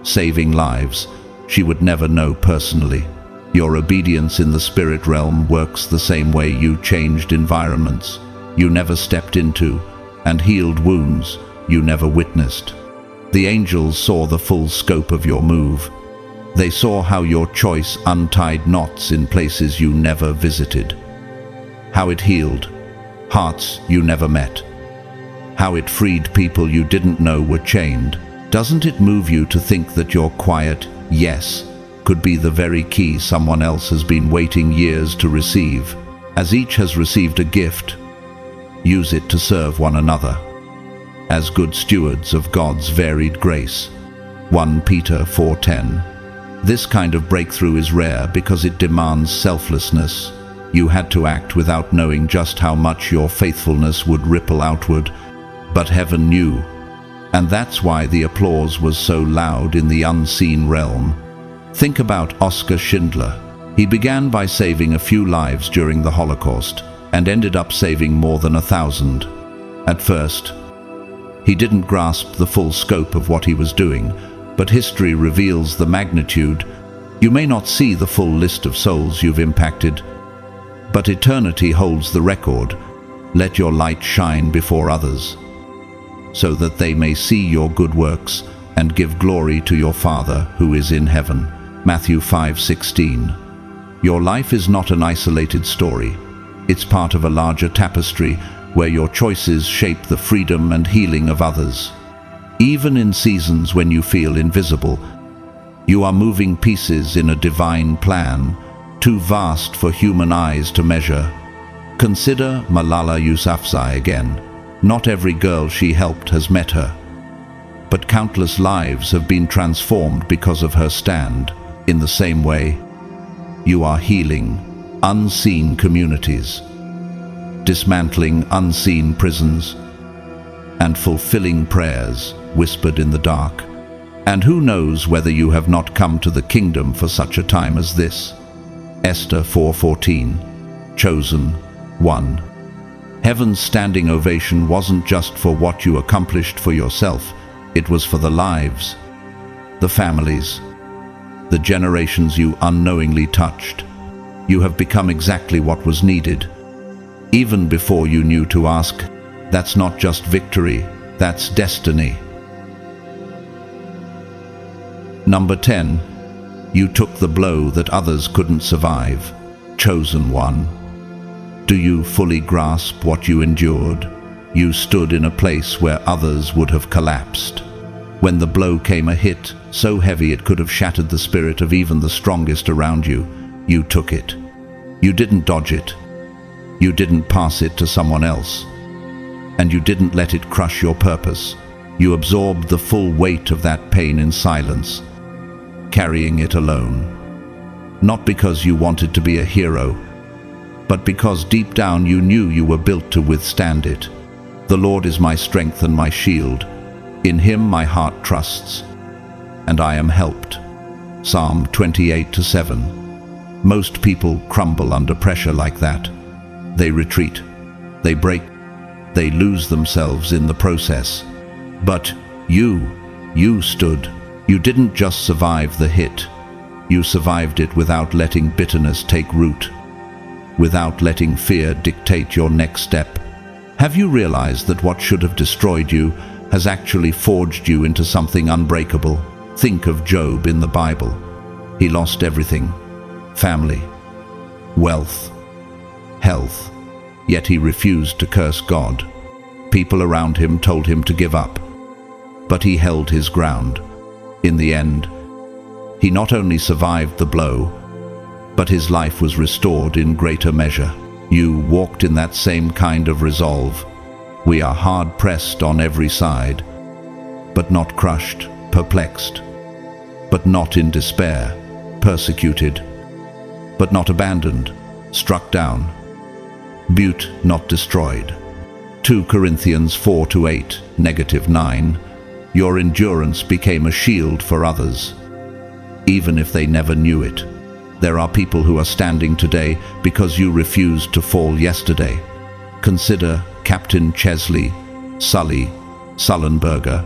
saving lives she would never know personally. Your obedience in the spirit realm works the same way. You changed environments you never stepped into and healed wounds you never witnessed. The angels saw the full scope of your move. They saw how your choice untied knots in places you never visited, how it healed hearts you never met, how it freed people you didn't know were chained. Doesn't it move you to think that your quiet yes could be the very key someone else has been waiting years to receive? As each has received a gift, use it to serve one another as good stewards of God's varied grace. 1 Peter 4:10. This kind of breakthrough is rare because it demands selflessness. You had to act without knowing just how much your faithfulness would ripple outward, but heaven knew. And that's why the applause was so loud in the unseen realm. Think about Oskar Schindler. He began by saving a few lives during the Holocaust and ended up saving more than 1,000. At first, he didn't grasp the full scope of what he was doing, but history reveals the magnitude. You may not see the full list of souls you've impacted, but eternity holds the record. Let your light shine before others, so that they may see your good works and give glory to your Father who is in heaven. Matthew 5:16. Your life is not an isolated story. It's part of a larger tapestry where your choices shape the freedom and healing of others. Even in seasons when you feel invisible, you are moving pieces in a divine plan, too vast for human eyes to measure. Consider Malala Yousafzai again. Not every girl she helped has met her, but countless lives have been transformed because of her stand. In the same way, you are healing unseen communities, dismantling unseen prisons, and fulfilling prayers whispered in the dark. And who knows whether you have not come to the kingdom for such a time as this? Esther 4:14. Chosen one. Heaven's standing ovation wasn't just for what you accomplished for yourself, it was for the lives, the families, the generations you unknowingly touched. You have become exactly what was needed. Even before you knew to ask, that's not just victory, that's destiny. Number 10. You took the blow that others couldn't survive. Chosen one. Do you fully grasp what you endured? You stood in a place where others would have collapsed. When the blow came, a hit so heavy it could have shattered the spirit of even the strongest around you, you took it. You didn't dodge it. You didn't pass it to someone else. And you didn't let it crush your purpose. You absorbed the full weight of that pain in silence, carrying it alone. Not because you wanted to be a hero, but because deep down you knew you were built to withstand it. The Lord is my strength and my shield. In him my heart trusts, and I am helped. Psalm 28:7. Most people crumble under pressure like that. They retreat, they break, they lose themselves in the process. But you stood. You didn't just survive the hit. You survived it without letting bitterness take root, without letting fear dictate your next step. Have you realized that what should have destroyed you has actually forged you into something unbreakable? Think of Job in the Bible. He lost everything: family, wealth, health, yet he refused to curse God. People around him told him to give up, but he held his ground. In the end, he not only survived the blow, but his life was restored in greater measure. You walked in that same kind of resolve. We are hard-pressed on every side, but not crushed, perplexed, but not in despair, persecuted, but not abandoned, struck down, but not destroyed. 2 Corinthians 4:8, -9. Your endurance became a shield for others, even if they never knew it. There are people who are standing today because you refused to fall yesterday. Consider Captain Chesley Sully Sullenberger,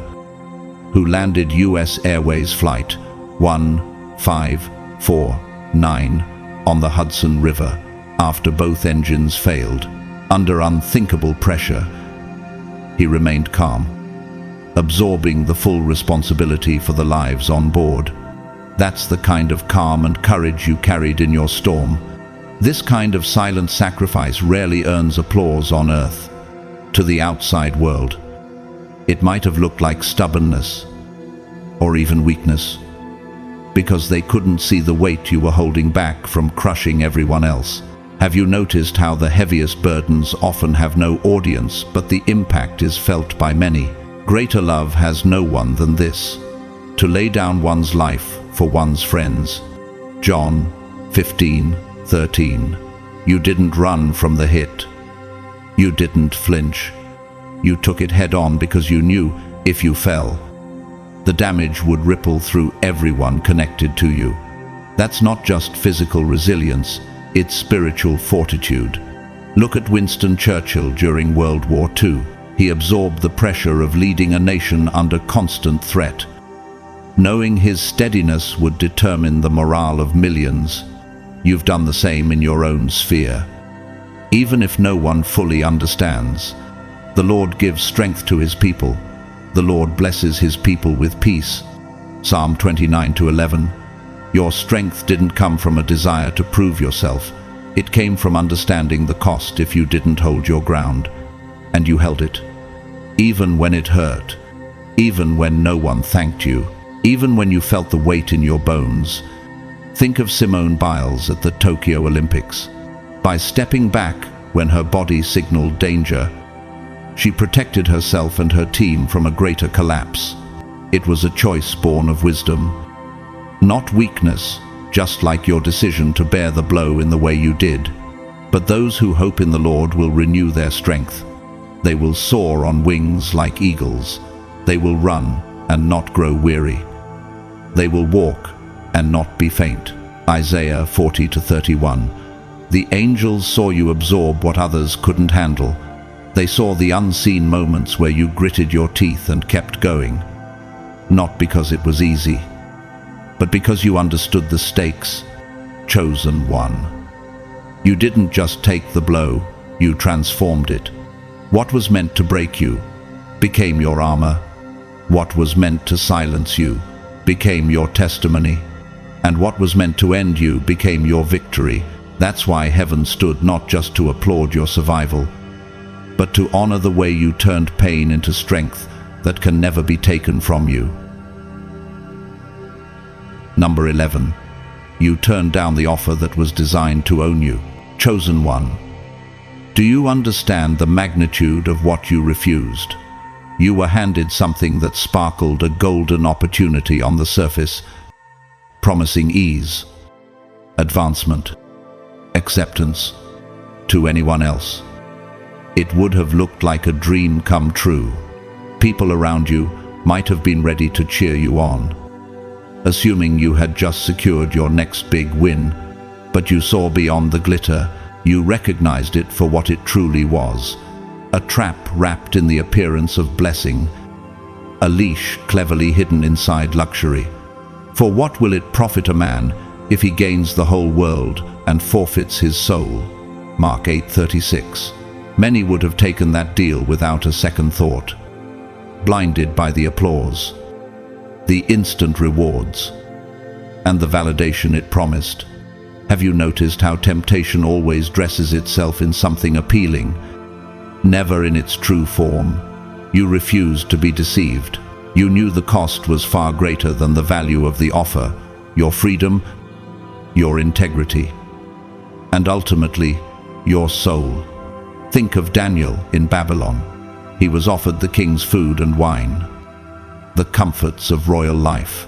who landed U.S. Airways Flight 1549 on the Hudson River after both engines failed. Under unthinkable pressure, he remained calm, absorbing the full responsibility for the lives on board. That's the kind of calm and courage you carried in your storm. This kind of silent sacrifice rarely earns applause on earth. To the outside world, it might have looked like stubbornness or even weakness, because they couldn't see the weight you were holding back from crushing everyone else. Have you noticed how the heaviest burdens often have no audience, but the impact is felt by many? Greater love has no one than this: to lay down one's life for one's friends. John 15:13. You didn't run from the hit. You didn't flinch. You took it head on because you knew if you fell, the damage would ripple through everyone connected to you. That's not just physical resilience, it's spiritual fortitude. Look at Winston Churchill during World War II. He absorbed the pressure of leading a nation under constant threat. Knowing his steadiness would determine the morale of millions, you've done the same in your own sphere. Even if no one fully understands, the Lord gives strength to his people. The Lord blesses his people with peace. Psalm 29:11. Your strength didn't come from a desire to prove yourself. It came from understanding the cost if you didn't hold your ground. And you held it. Even when it hurt. Even when no one thanked you. Even when you felt the weight in your bones. Think of Simone Biles at the Tokyo Olympics. By stepping back when her body signaled danger, she protected herself and her team from a greater collapse. It was a choice born of wisdom. Not weakness, just like your decision to bear the blow in the way you did. But those who hope in the Lord will renew their strength. They will soar on wings like eagles. They will run and not grow weary. They will walk and not be faint. Isaiah 40:31. The angels saw you absorb what others couldn't handle. They saw the unseen moments where you gritted your teeth and kept going. Not because it was easy, but because you understood the stakes. Chosen one. You didn't just take the blow, you transformed it. What was meant to break you became your armor. What was meant to silence you became your testimony. And what was meant to end you became your victory. That's why heaven stood not just to applaud your survival, but to honor the way you turned pain into strength that can never be taken from you. Number 11. You turned down the offer that was designed to own you. Chosen one. Do you understand the magnitude of what you refused? You were handed something that sparkled a golden opportunity on the surface, promising ease, advancement, acceptance to anyone else. It would have looked like a dream come true. People around you might have been ready to cheer you on, assuming you had just secured your next big win, but you saw beyond the glitter. You recognized it for what it truly was, a trap wrapped in the appearance of blessing, a leash cleverly hidden inside luxury. For what will it profit a man if he gains the whole world and forfeits his soul? Mark 8:36. Many would have taken that deal without a second thought, blinded by the applause, the instant rewards, and the validation it promised. Have you noticed how temptation always dresses itself in something appealing, never in its true form? You refused to be deceived. You knew the cost was far greater than the value of the offer, your freedom, your integrity, and ultimately, your soul. Think of Daniel in Babylon. He was offered the king's food and wine, the comforts of royal life.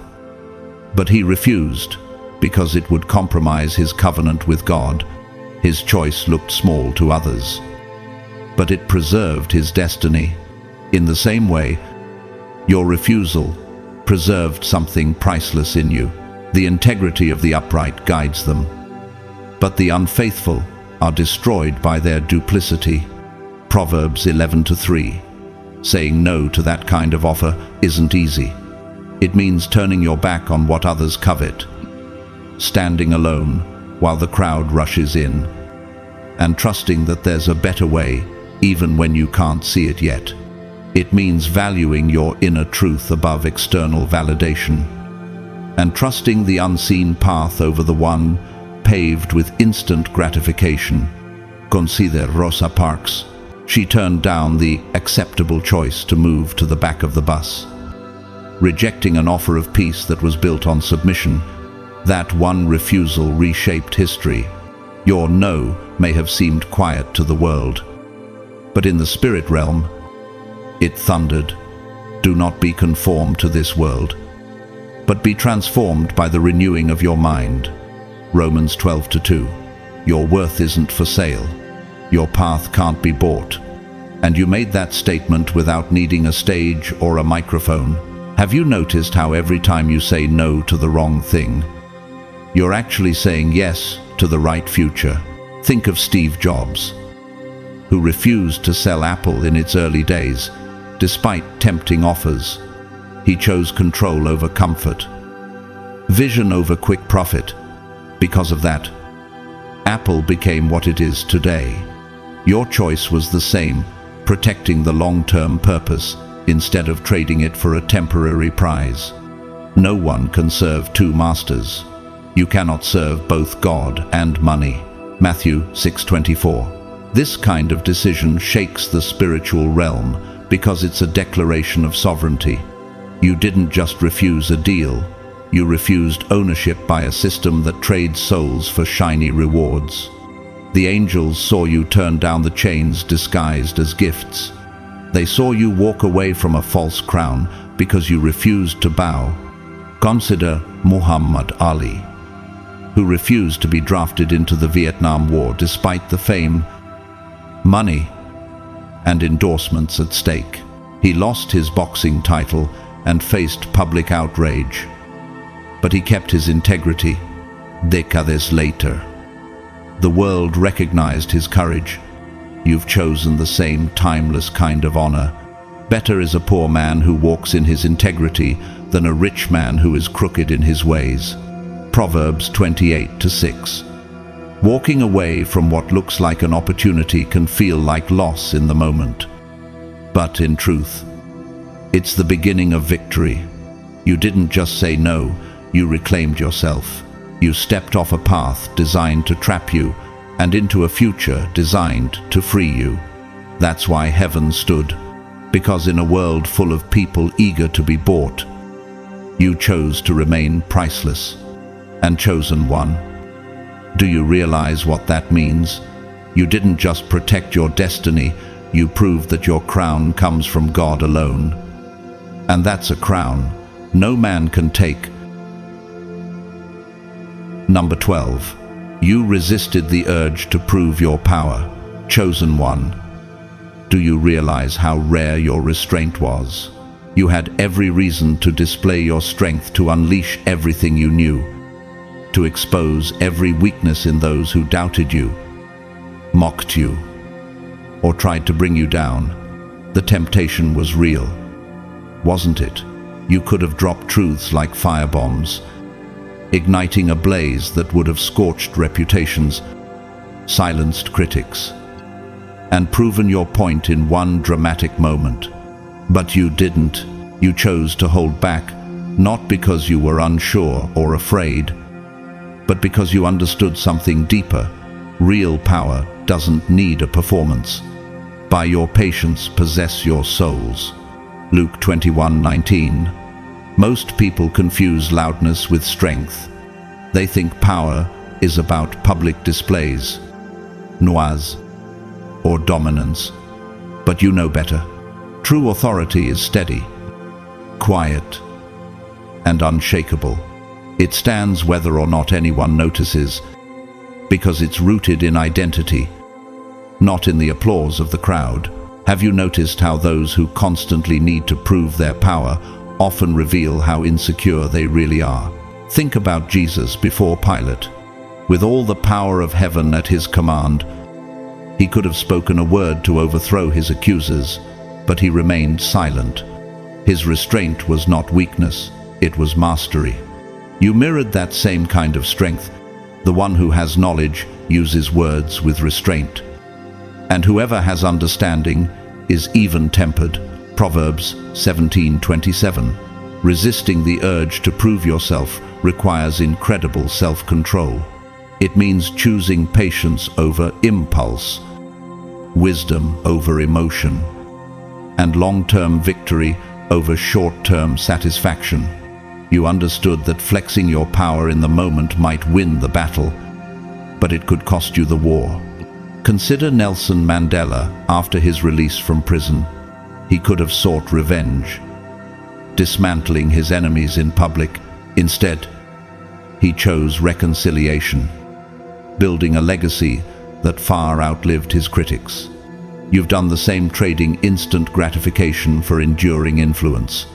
But he refused because it would compromise his covenant with God. His choice looked small to others, but it preserved his destiny. In the same way, your refusal preserved something priceless in you. The integrity of the upright guides them, but the unfaithful are destroyed by their duplicity. Proverbs 11:3. Saying no to that kind of offer isn't easy. It means turning your back on what others covet, standing alone while the crowd rushes in, and trusting that there's a better way even when you can't see it yet. It means valuing your inner truth above external validation, and trusting the unseen path over the one paved with instant gratification. Consider Rosa Parks. She turned down the acceptable choice to move to the back of the bus, rejecting an offer of peace that was built on submission. That one refusal reshaped history. Your no may have seemed quiet to the world, but in the spirit realm, it thundered. Do not be conformed to this world, but be transformed by the renewing of your mind. Romans 12:2. Your worth isn't for sale. Your path can't be bought. And you made that statement without needing a stage or a microphone. Have you noticed how every time you say no to the wrong thing, you're actually saying yes to the right future? Think of Steve Jobs, who refused to sell Apple in its early days, despite tempting offers. He chose control over comfort, vision over quick profit. Because of that, Apple became what it is today. Your choice was the same, protecting the long-term purpose instead of trading it for a temporary prize. No one can serve two masters. You cannot serve both God and money. Matthew 6:24. This kind of decision shakes the spiritual realm because it's a declaration of sovereignty. You didn't just refuse a deal, you refused ownership by a system that trades souls for shiny rewards. The angels saw you turn down the chains disguised as gifts. They saw you walk away from a false crown because you refused to bow. Consider Muhammad Ali, who refused to be drafted into the Vietnam War despite the fame, money, and endorsements at stake. He lost his boxing title and faced public outrage, but he kept his integrity. Decades later, the world recognized his courage. You've chosen the same timeless kind of honor. Better is a poor man who walks in his integrity than a rich man who is crooked in his ways. Proverbs 28:6. Walking away from what looks like an opportunity can feel like loss in the moment. But in truth, it's the beginning of victory. You didn't just say no, you reclaimed yourself. You stepped off a path designed to trap you and into a future designed to free you. That's why heaven stood, because in a world full of people eager to be bought, you chose to remain priceless and chosen one. Do you realize what that means? You didn't just protect your destiny, you proved that your crown comes from God alone. And that's a crown no man can take. Number 12. You resisted the urge to prove your power. Chosen one. Do you realize how rare your restraint was? You had every reason to display your strength, to unleash everything you knew, to expose every weakness in those who doubted you, mocked you, or tried to bring you down. The temptation was real, wasn't it? You could have dropped truths like firebombs, igniting a blaze that would have scorched reputations, silenced critics, and proven your point in one dramatic moment. But you didn't. You chose to hold back, not because you were unsure or afraid, but because you understood something deeper. Real power doesn't need a performance. By your patience possess your souls. Luke 21:19. Most people confuse loudness with strength. They think power is about public displays, noise, or dominance. But you know better. True authority is steady, quiet, and unshakable. It stands whether or not anyone notices, because it's rooted in identity, not in the applause of the crowd. Have you noticed how those who constantly need to prove their power often reveal how insecure they really are? Think about Jesus before Pilate. With all the power of heaven at his command, he could have spoken a word to overthrow his accusers, but he remained silent. His restraint was not weakness, it was mastery. You mirrored that same kind of strength. The one who has knowledge uses words with restraint, and whoever has understanding is even-tempered. Proverbs 17:27. Resisting the urge to prove yourself requires incredible self-control. It means choosing patience over impulse, wisdom over emotion, and long-term victory over short-term satisfaction. You understood that flexing your power in the moment might win the battle, but it could cost you the war. Consider Nelson Mandela after his release from prison. He could have sought revenge, dismantling his enemies in public. Instead, he chose reconciliation. building a legacy that far outlived his critics. You've done the same, trading instant gratification for enduring influence.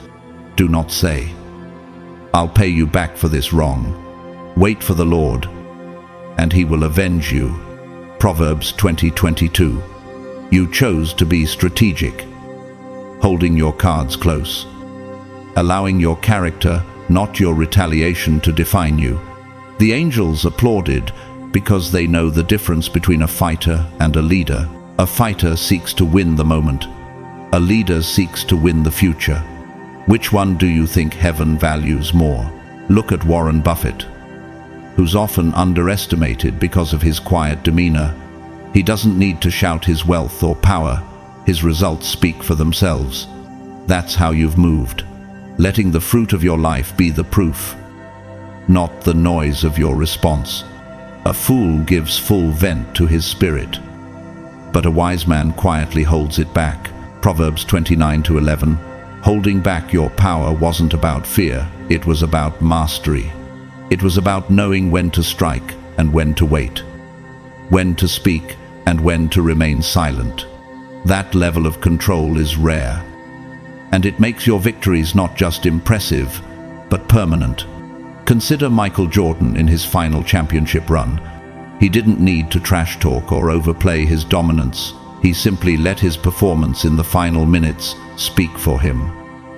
Do not say, "I'll pay you back for this wrong." Wait for the Lord, and he will avenge you. Proverbs 20:22. You chose to be strategic, holding your cards close, allowing your character, not your retaliation, to define you. The angels applauded because they know the difference between a fighter and a leader. A fighter seeks to win the moment. A leader seeks to win the future. Which one do you think heaven values more? Look at Warren Buffett, who's often underestimated because of his quiet demeanor. He doesn't need to shout his wealth or power. His results speak for themselves. That's how you've moved, letting the fruit of your life be the proof, not the noise of your response. A fool gives full vent to his spirit, but a wise man quietly holds it back. Proverbs 29:11. Holding back your power wasn't about fear, it was about mastery. It was about knowing when to strike and when to wait, when to speak and when to remain silent. That level of control is rare, and it makes your victories not just impressive, but permanent. Consider Michael Jordan in his final championship run. He didn't need to trash talk or overplay his dominance. He simply let his performance in the final minutes speak for him.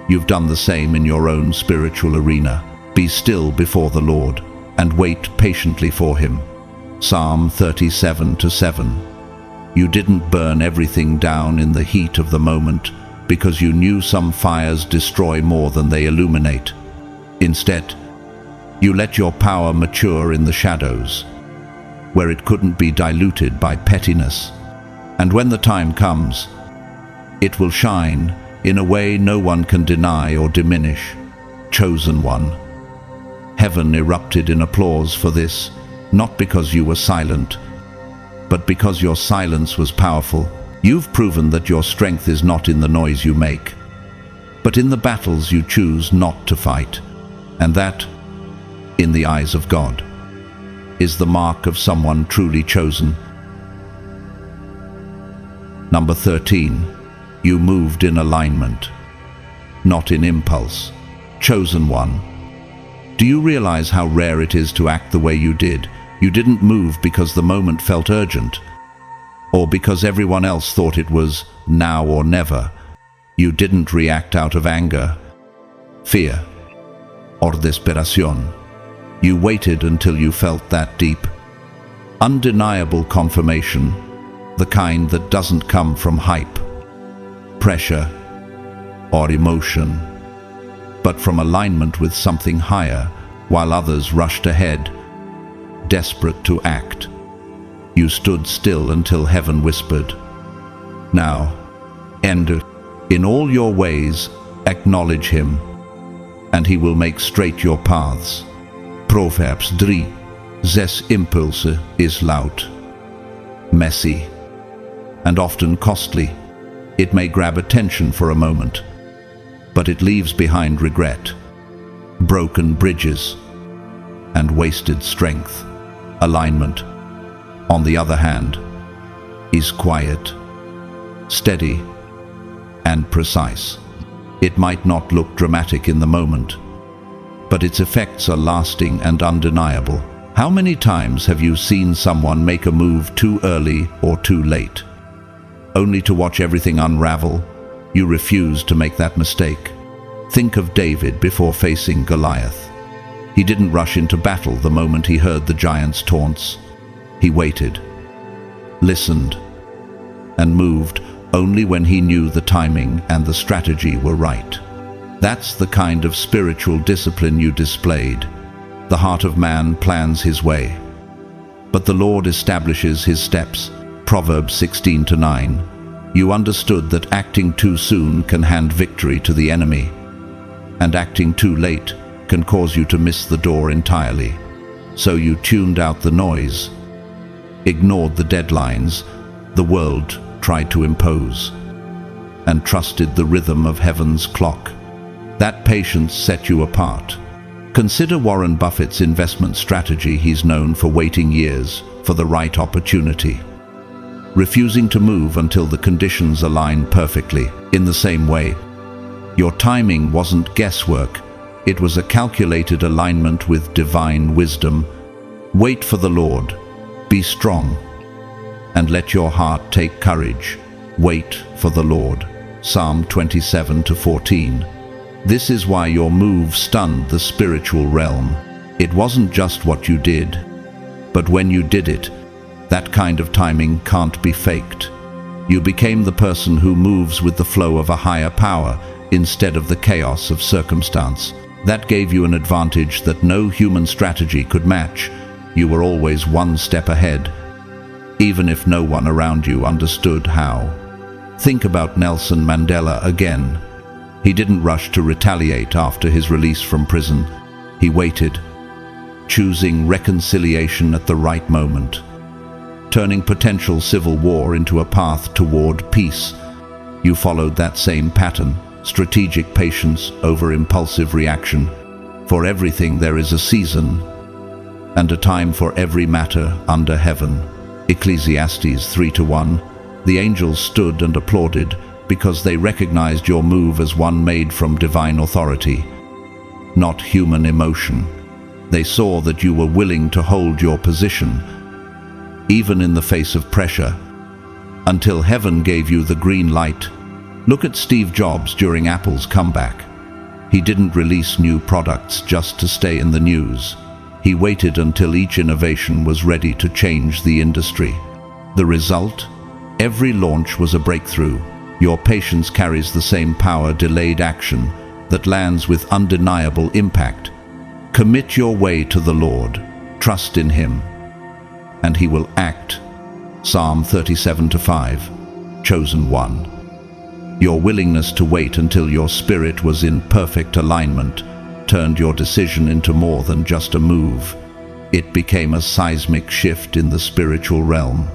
You've done the same in your own spiritual arena. Be still before the Lord and wait patiently for him. Psalm 37:7. You didn't burn everything down in the heat of the moment because you knew some fires destroy more than they illuminate. Instead, you let your power mature in the shadows, where it couldn't be diluted by pettiness. And when the time comes, it will shine in a way no one can deny or diminish. Chosen one. Heaven erupted in applause for this, not because you were silent, but because your silence was powerful. You've proven that your strength is not in the noise you make, but in the battles you choose not to fight. And that, in the eyes of God, is the mark of someone truly chosen. Number 13. You moved in alignment, not in impulse. Chosen one. Do you realize how rare it is to act the way you did? You didn't move because the moment felt urgent, or because everyone else thought it was now or never. You didn't react out of anger, fear, or desesperación. You waited until you felt that deep, undeniable confirmation, the kind that doesn't come from hype, pressure, or emotion, but from alignment with something higher. While others rushed ahead, desperate to act, you stood still until heaven whispered, "Now, end. In all your ways, acknowledge him, and he will make straight your paths." Proverbs 3. Zes impulse is loud, messy, and often costly. It may grab attention for a moment, but it leaves behind regret, broken bridges, and wasted strength. Alignment, on the other hand, is quiet, steady, and precise. It might not look dramatic in the moment, but its effects are lasting and undeniable. How many times have you seen someone make a move too early or too late, only to watch everything unravel? You refuse to make that mistake. Think of David before facing Goliath. He didn't rush into battle the moment he heard the giant's taunts. He waited, listened, and moved only when he knew the timing and the strategy were right. That's the kind of spiritual discipline you displayed. The heart of man plans his way, but the Lord establishes his steps. Proverbs 16:9. You understood that acting too soon can hand victory to the enemy, and acting too late can cause you to miss the door entirely. So you tuned out the noise, ignored the deadlines the world tried to impose, and trusted the rhythm of heaven's clock. That patience set you apart. Consider Warren Buffett's investment strategy. He's known for waiting years for the right opportunity, refusing to move until the conditions align perfectly. In the same way, your timing wasn't guesswork. It was a calculated alignment with divine wisdom. Wait for the Lord. Be strong, and let your heart take courage. Wait for the Lord. Psalm 27-14. This is why your move stunned the spiritual realm. It wasn't just what you did, but when you did it. That kind of timing can't be faked. You became the person who moves with the flow of a higher power instead of the chaos of circumstance. That gave you an advantage that no human strategy could match. You were always one step ahead, even if no one around you understood how. Think about Nelson Mandela again. He didn't rush to retaliate after his release from prison. He waited, choosing reconciliation at the right moment, turning potential civil war into a path toward peace. You followed that same pattern, strategic patience over impulsive reaction. For everything there is a season, and a time for every matter under heaven. Ecclesiastes 3:1. The angels stood and applauded because they recognized your move as one made from divine authority, not human emotion. They saw that you were willing to hold your position, even in the face of pressure, until heaven gave you the green light. Look at Steve Jobs during Apple's comeback. He didn't release new products just to stay in the news. He waited until each innovation was ready to change the industry. The result? Every launch was a breakthrough. Your patience carries the same power, delayed action, that lands with undeniable impact. Commit your way to the Lord. Trust in Him, and He will act. Psalm 37:5. Chosen one. Your willingness to wait until your spirit was in perfect alignment turned your decision into more than just a move. It became a seismic shift in the spiritual realm.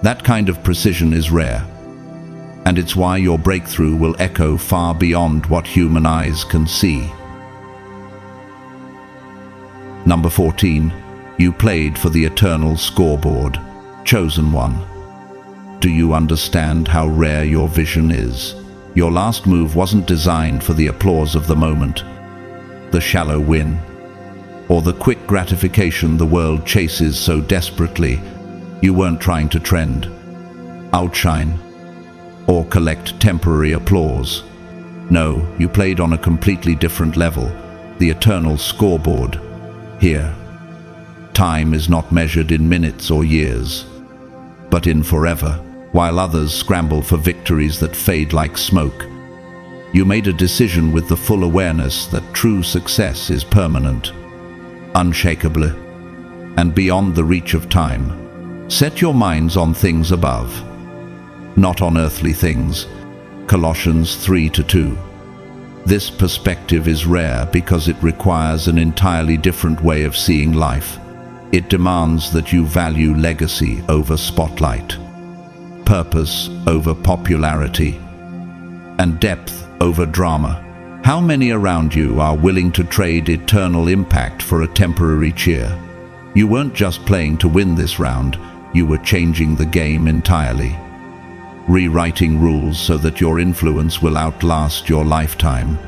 That kind of precision is rare, and it's why your breakthrough will echo far beyond what human eyes can see. Number 14. You played for the eternal scoreboard. Chosen one. Do you understand how rare your vision is? Your last move wasn't designed for the applause of the moment, the shallow win, or the quick gratification the world chases so desperately. You weren't trying to trend, outshine, or collect temporary applause. No, you played on a completely different level, the eternal scoreboard. Here, time is not measured in minutes or years, but in forever. While others scramble for victories that fade like smoke, you made a decision with the full awareness that true success is permanent, unshakable, and beyond the reach of time. Set your minds on things above, not on earthly things. Colossians 3:2. This perspective is rare because it requires an entirely different way of seeing life. It demands that you value legacy over spotlight, purpose over popularity, and depth over drama. How many around you are willing to trade eternal impact for a temporary cheer? You weren't just playing to win this round, you were changing the game entirely, rewriting rules so that your influence will outlast your lifetime.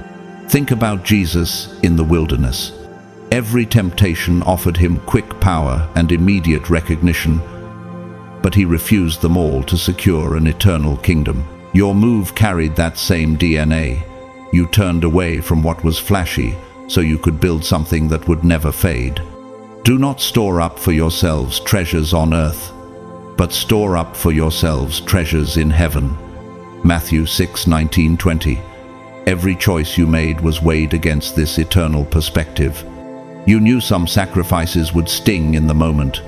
Think about Jesus in the wilderness. Every temptation offered him quick power and immediate recognition, but he refused them all to secure an eternal kingdom. Your move carried that same DNA. You turned away from what was flashy so you could build something that would never fade. Do not store up for yourselves treasures on earth, but store up for yourselves treasures in heaven. Matthew 6:19-20. Every choice you made was weighed against this eternal perspective. You knew some sacrifices would sting in the moment,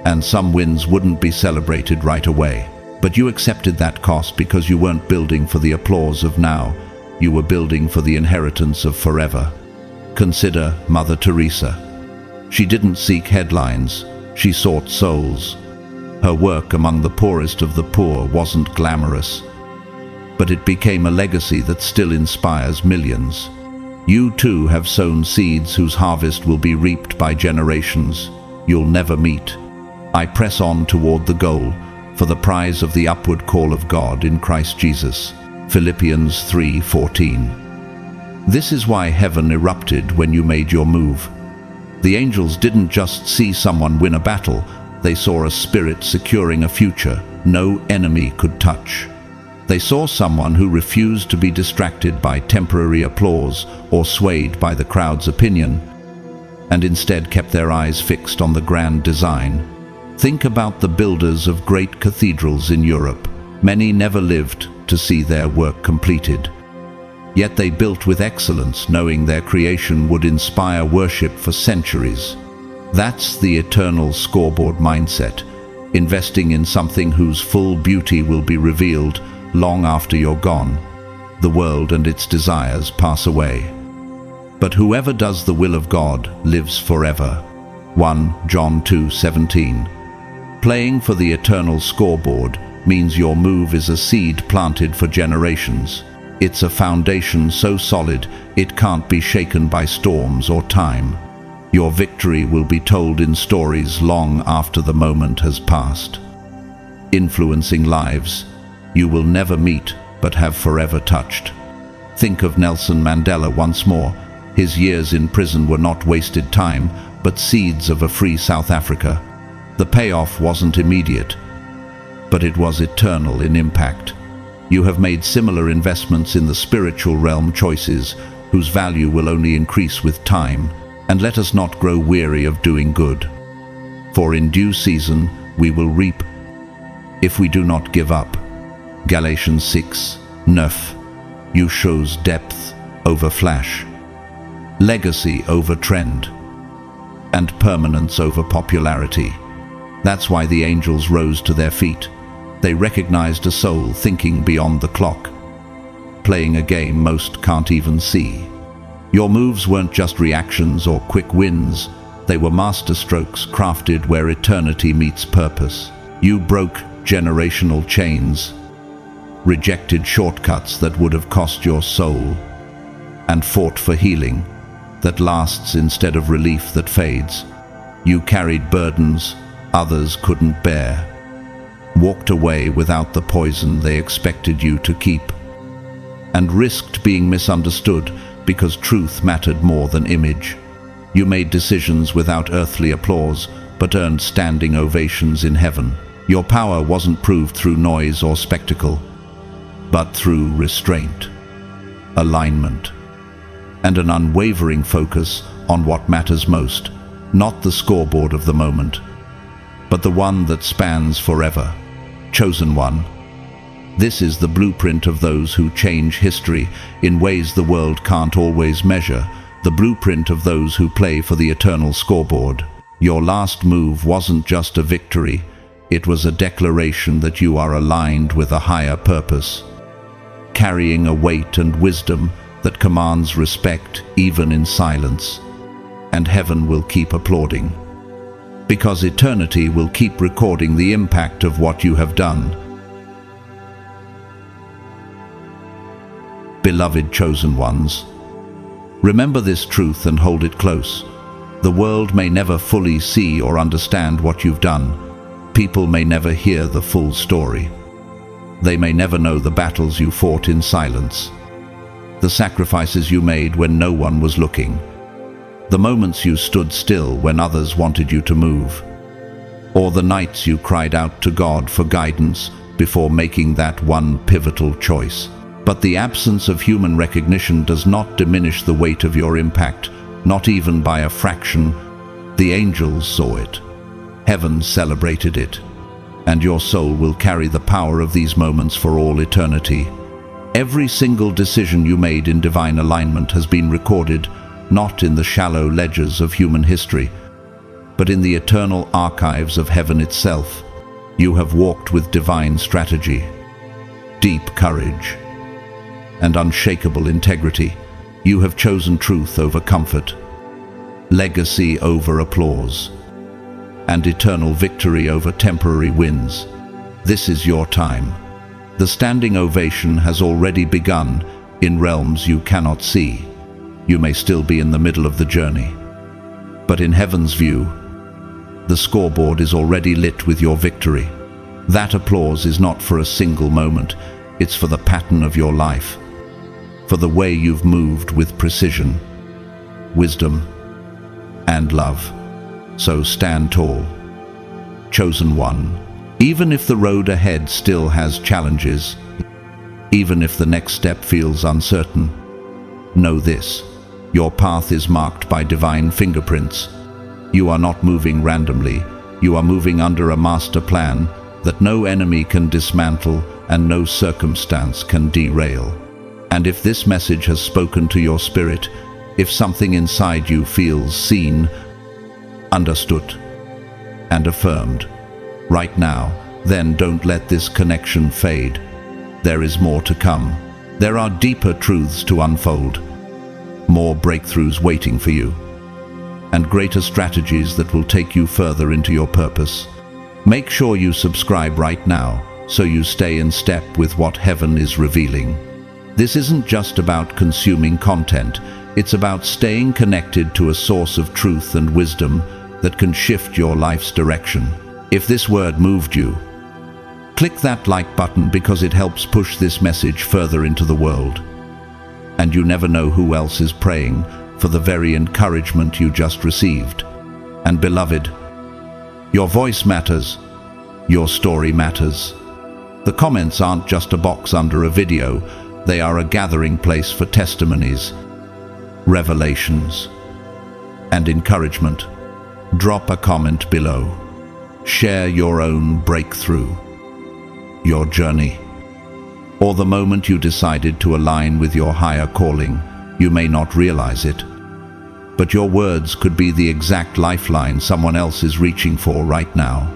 and some wins wouldn't be celebrated right away. But you accepted that cost because you weren't building for the applause of now. You were building for the inheritance of forever. Consider Mother Teresa. She didn't seek headlines, she sought souls. Her work among the poorest of the poor wasn't glamorous, but it became a legacy that still inspires millions. You too have sown seeds whose harvest will be reaped by generations you'll never meet. I press on toward the goal, for the prize of the upward call of God in Christ Jesus. Philippians 3:14. This is why heaven erupted when you made your move. The angels didn't just see someone win a battle, they saw a spirit securing a future no enemy could touch. They saw someone who refused to be distracted by temporary applause or swayed by the crowd's opinion, and instead kept their eyes fixed on the grand design. Think about the builders of great cathedrals in Europe. Many never lived to see their work completed. Yet they built with excellence, knowing their creation would inspire worship for centuries. That's the eternal scoreboard mindset, investing in something whose full beauty will be revealed long after you're gone. The world and its desires pass away. But whoever does the will of God lives forever. 1 John 2:17. Playing for the eternal scoreboard means your move is a seed planted for generations. It's a foundation so solid it can't be shaken by storms or time. Your victory will be told in stories long after the moment has passed, influencing lives you will never meet but have forever touched. Think of Nelson Mandela once more. His years in prison were not wasted time, but seeds of a free South Africa. The payoff wasn't immediate, but it was eternal in impact. You have made similar investments in the spiritual realm, choices whose value will only increase with time. And let us not grow weary of doing good, for in due season we will reap if we do not give up. Galatians 6:9. You chose depth over flash, legacy over trend, and permanence over popularity. That's why the angels rose to their feet. They recognized a soul thinking beyond the clock, playing a game most can't even see. Your moves weren't just reactions or quick wins. They were masterstrokes crafted where eternity meets purpose. You broke generational chains, rejected shortcuts that would have cost your soul, and fought for healing that lasts instead of relief that fades. You carried burdens others couldn't bear, walked away without the poison they expected you to keep, and risked being misunderstood because truth mattered more than image. You made decisions without earthly applause, but earned standing ovations in heaven. Your power wasn't proved through noise or spectacle, but through restraint, alignment, and an unwavering focus on what matters most, not the scoreboard of the moment, but the one that spans forever. Chosen one. This is the blueprint of those who change history in ways the world can't always measure, the blueprint of those who play for the eternal scoreboard. Your last move wasn't just a victory, it was a declaration that you are aligned with a higher purpose, carrying a weight and wisdom that commands respect even in silence. And heaven will keep applauding, because eternity will keep recording the impact of what you have done. Beloved chosen ones, remember this truth and hold it close. The world may never fully see or understand what you've done. People may never hear the full story. They may never know the battles you fought in silence, the sacrifices you made when no one was looking, the moments you stood still when others wanted you to move, or the nights you cried out to God for guidance before making that one pivotal choice. But the absence of human recognition does not diminish the weight of your impact, not even by a fraction. The angels saw it. Heaven celebrated it. And your soul will carry the power of these moments for all eternity. Every single decision you made in divine alignment has been recorded, not in the shallow ledgers of human history, but in the eternal archives of heaven itself. You have walked with divine strategy, deep courage, and unshakable integrity. You have chosen truth over comfort, legacy over applause, and eternal victory over temporary wins. This is your time. The standing ovation has already begun in realms you cannot see. you may still be in the middle of the journey. But in heaven's view, the scoreboard is already lit with your victory. That applause is not for a single moment, it's for the pattern of your life, for the way you've moved with precision, wisdom, and love. So stand tall, chosen one. Even if the road ahead still has challenges, even if the next step feels uncertain, know this: your path is marked by divine fingerprints. You are not moving randomly, you are moving under a master plan that no enemy can dismantle and no circumstance can derail. And if this message has spoken to your spirit, if something inside you feels seen, understood, and affirmed right now, then don't let this connection fade. There is more to come. There are deeper truths to unfold, more breakthroughs waiting for you, and greater strategies that will take you further into your purpose. Make sure you subscribe right now so you stay in step with what heaven is revealing. This isn't just about consuming content, it's about staying connected to a source of truth and wisdom that can shift your life's direction. If this word moved you, click that like button because it helps push this message further into the world. And you never know who else is praying for the very encouragement you just received. And beloved, your voice matters. Your story matters. The comments aren't just a box under a video. They are a gathering place for testimonies, revelations, and encouragement. Drop a comment below. Share your own breakthrough, your journey, or the moment you decided to align with your higher calling. You may not realize it, but your words could be the exact lifeline someone else is reaching for right now.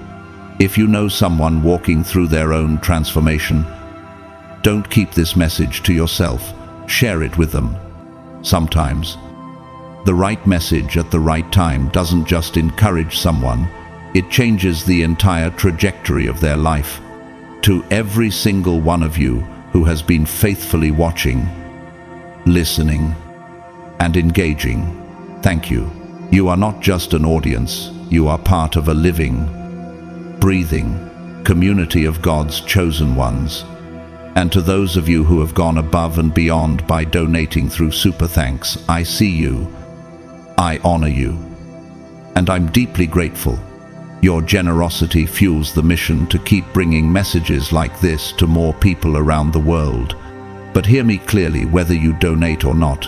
If you know someone walking through their own transformation, don't keep this message to yourself. Share it with them. Sometimes, the right message at the right time doesn't just encourage someone, it changes the entire trajectory of their life. To every single one of you who has been faithfully watching, listening, and engaging, thank you. You are not just an audience, you are part of a living, breathing community of God's chosen ones. And to those of you who have gone above and beyond by donating through Super Thanks, I see you, I honor you, and I'm deeply grateful. Your generosity fuels the mission to keep bringing messages like this to more people around the world. But hear me clearly, whether you donate or not,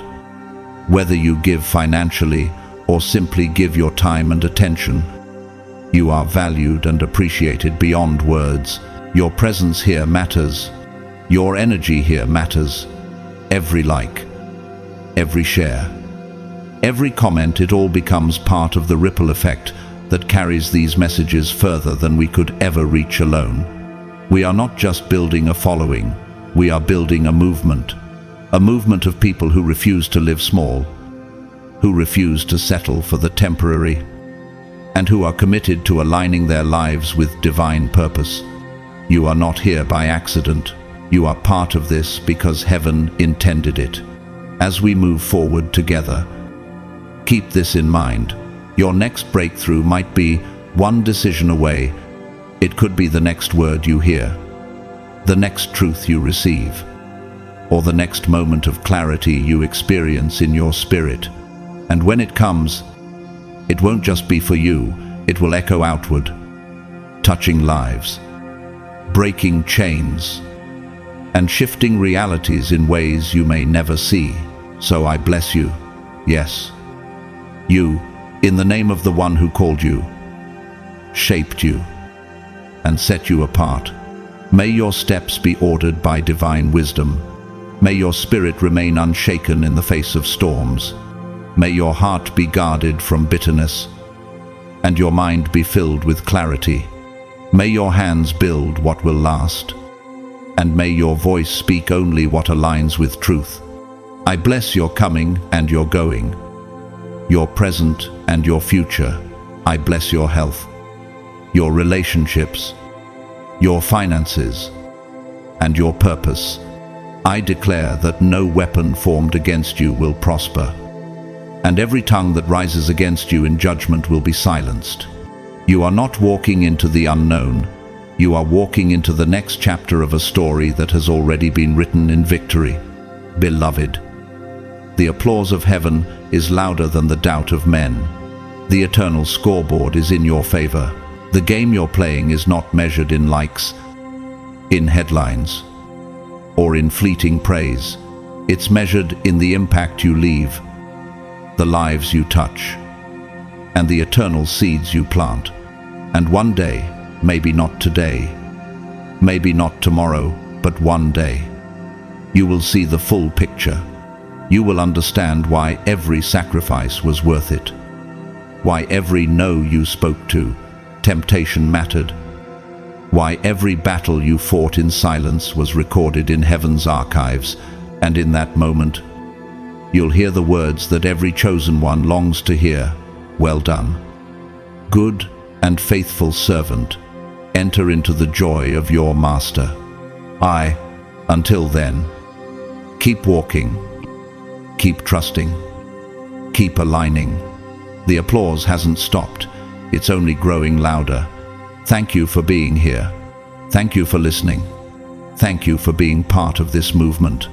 whether you give financially or simply give your time and attention, you are valued and appreciated beyond words. Your presence here matters. Your energy here matters. Every like, every share, every comment, it all becomes part of the ripple effect that carries these messages further than we could ever reach alone. We are not just building a following, we are building a movement of people who refuse to live small, who refuse to settle for the temporary, and who are committed to aligning their lives with divine purpose. You are not here by accident. You are part of this because heaven intended it. As we move forward together, keep this in mind. Your next breakthrough might be one decision away. It could be the next word you hear, the next truth you receive, or the next moment of clarity you experience in your spirit. And when it comes, it won't just be for you, it will echo outward, touching lives, breaking chains, and shifting realities in ways you may never see. So I bless you, yes, you, in the name of the one who called you, shaped you, and set you apart. May your steps be ordered by divine wisdom. May your spirit remain unshaken in the face of storms. May your heart be guarded from bitterness, and your mind be filled with clarity. May your hands build what will last, and may your voice speak only what aligns with truth. I bless your coming and your going, your present and your future. I bless your health, your relationships, your finances, and your purpose. I declare that no weapon formed against you will prosper. and every tongue that rises against you in judgment will be silenced. You are not walking into the unknown. You are walking into the next chapter of a story that has already been written in victory. Beloved, the applause of heaven is louder than the doubt of men. The eternal scoreboard is in your favor. The game you're playing is not measured in likes, in headlines, or in fleeting praise. It's measured in the impact you leave, the lives you touch, and the eternal seeds you plant. And one day, maybe not today, maybe not tomorrow, but one day, you will see the full picture. You will understand why every sacrifice was worth it, why every no you spoke to, temptation mattered, why every battle you fought in silence was recorded in heaven's archives, and in that moment, you'll hear the words that every chosen one longs to hear. Well done, good and faithful servant. Enter into the joy of your master. Until then, keep walking, keep trusting, keep aligning. The applause hasn't stopped. It's only growing louder. Thank you for being here. Thank you for listening. Thank you for being part of this movement.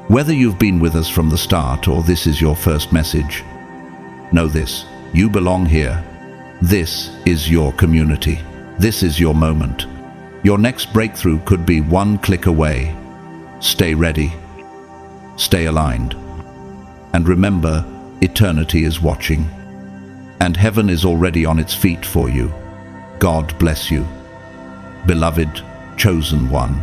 Whether you've been with us from the start or this is your first message, know this: you belong here. This is your community. This is your moment. Your next breakthrough could be one click away. Stay ready. Stay aligned. And remember, eternity is watching. And heaven is already on its feet for you. God bless you. Beloved, chosen one.